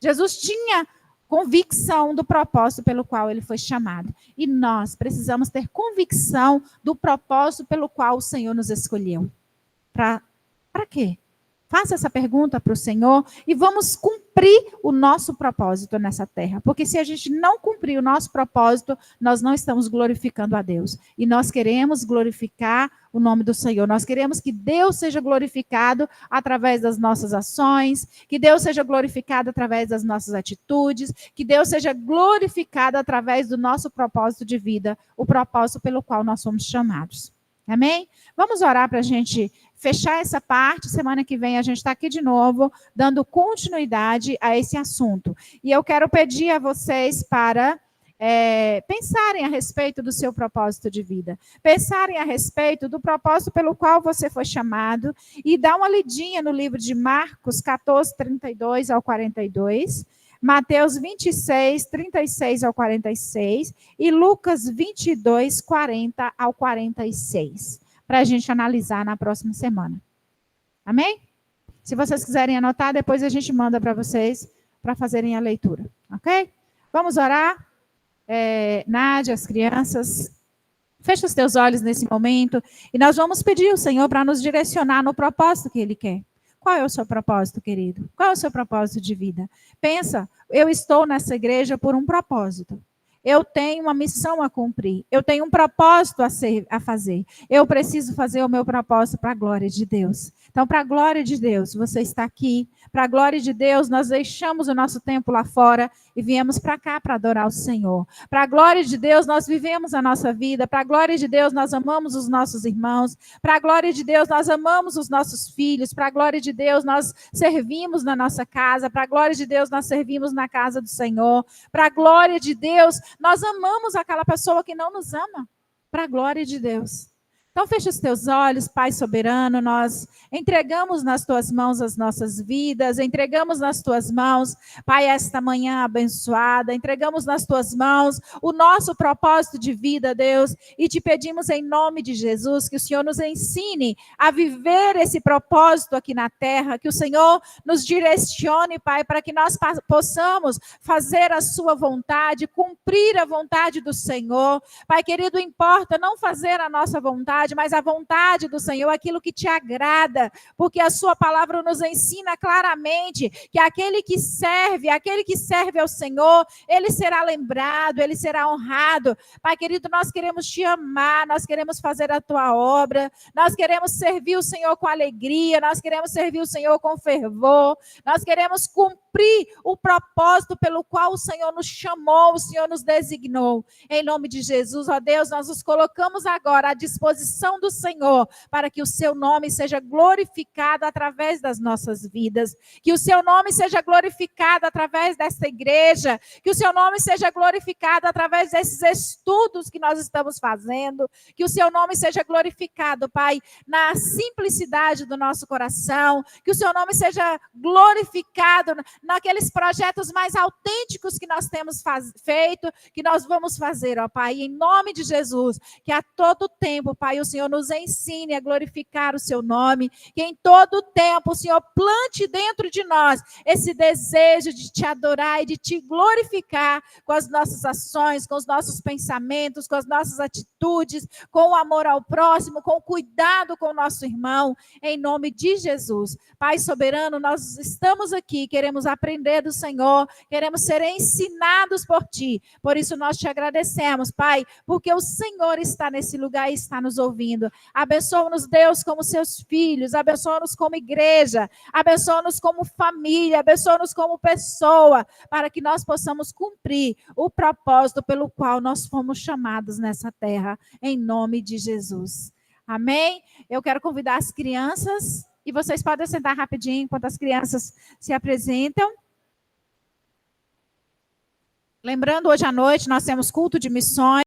Jesus tinha convicção do propósito pelo qual ele foi chamado. E nós precisamos ter convicção do propósito pelo qual o Senhor nos escolheu. Para quê? Faça essa pergunta para o Senhor e vamos cumprir o nosso propósito nessa terra. Porque se a gente não cumprir o nosso propósito, nós não estamos glorificando a Deus. E nós queremos glorificar o nome do Senhor. Nós queremos que Deus seja glorificado através das nossas ações, que Deus seja glorificado através das nossas atitudes, que Deus seja glorificado através do nosso propósito de vida, o propósito pelo qual nós somos chamados. Amém? Vamos orar para a gente fechar essa parte. Semana que vem a gente está aqui de novo, dando continuidade a esse assunto. E eu quero pedir a vocês para pensarem a respeito do seu propósito de vida. Pensarem a respeito do propósito pelo qual você foi chamado e dar uma lidinha no livro de Marcos 14, 32 ao 42, Mateus 26, 36 ao 46 e Lucas 22, 40 ao 46, para a gente analisar na próxima semana. Amém? Se vocês quiserem anotar, depois a gente manda para vocês para fazerem a leitura, ok? Vamos orar? Nádia, as crianças, fecha os teus olhos nesse momento e nós vamos pedir ao Senhor para nos direcionar no propósito que Ele quer. Qual é o seu propósito, querido? Qual é o seu propósito de vida? Pensa, eu estou nessa igreja por um propósito. Eu tenho uma missão a cumprir. Eu tenho um propósito a fazer. Eu preciso fazer o meu propósito para a glória de Deus. Então, para a glória de Deus, você está aqui. Para a glória de Deus, nós deixamos o nosso tempo lá fora e viemos para cá para adorar o Senhor. Para a glória de Deus, nós vivemos a nossa vida. Para a glória de Deus, nós amamos os nossos irmãos. Para a glória de Deus, nós amamos os nossos filhos. Para a glória de Deus, nós servimos na nossa casa. Para a glória de Deus, nós servimos na casa do Senhor. Para a glória de Deus, nós amamos aquela pessoa que não nos ama. Para a glória de Deus. Então, fecha os teus olhos, Pai soberano, nós entregamos nas tuas mãos as nossas vidas, entregamos nas tuas mãos, Pai, esta manhã abençoada, entregamos nas tuas mãos o nosso propósito de vida, Deus, e te pedimos em nome de Jesus que o Senhor nos ensine a viver esse propósito aqui na terra, que o Senhor nos direcione, Pai, para que nós possamos fazer a sua vontade, cumprir a vontade do Senhor. Pai querido, importa não fazer a nossa vontade, mas a vontade do Senhor, aquilo que te agrada, porque a sua palavra nos ensina claramente que aquele que serve ao Senhor, ele será lembrado, ele será honrado. Pai querido, nós queremos te amar, nós queremos fazer a tua obra, nós queremos servir o Senhor com alegria, nós queremos servir o Senhor com fervor, nós queremos cumprir o propósito pelo qual o Senhor nos chamou, o Senhor nos designou. Em nome de Jesus, ó Deus, nós nos colocamos agora à disposição do Senhor, para que o seu nome seja glorificado através das nossas vidas, que o seu nome seja glorificado através desta igreja, que o seu nome seja glorificado através desses estudos que nós estamos fazendo, que o seu nome seja glorificado, Pai, na simplicidade do nosso coração, que o seu nome seja glorificado naqueles projetos mais autênticos que nós temos feito, que nós vamos fazer, ó Pai, em nome de Jesus, que a todo tempo, Pai, o Senhor nos ensine a glorificar o seu nome, que em todo tempo o Senhor plante dentro de nós esse desejo de te adorar e de te glorificar com as nossas ações, com os nossos pensamentos, com as nossas atitudes, com o amor ao próximo, com o cuidado com o nosso irmão, em nome de Jesus. Pai soberano, nós estamos aqui, queremos aprender do Senhor, queremos ser ensinados por Ti. Por isso nós te agradecemos, Pai, porque o Senhor está nesse lugar e está nos ouvindo. Abençoa-nos, Deus, como seus filhos, abençoa-nos como igreja, abençoa-nos como família, abençoa-nos como pessoa, para que nós possamos cumprir o propósito pelo qual nós fomos chamados nessa terra, em nome de Jesus. Amém? Eu quero convidar as crianças, e vocês podem sentar rapidinho enquanto as crianças se apresentam. Lembrando, hoje à noite nós temos culto de missões.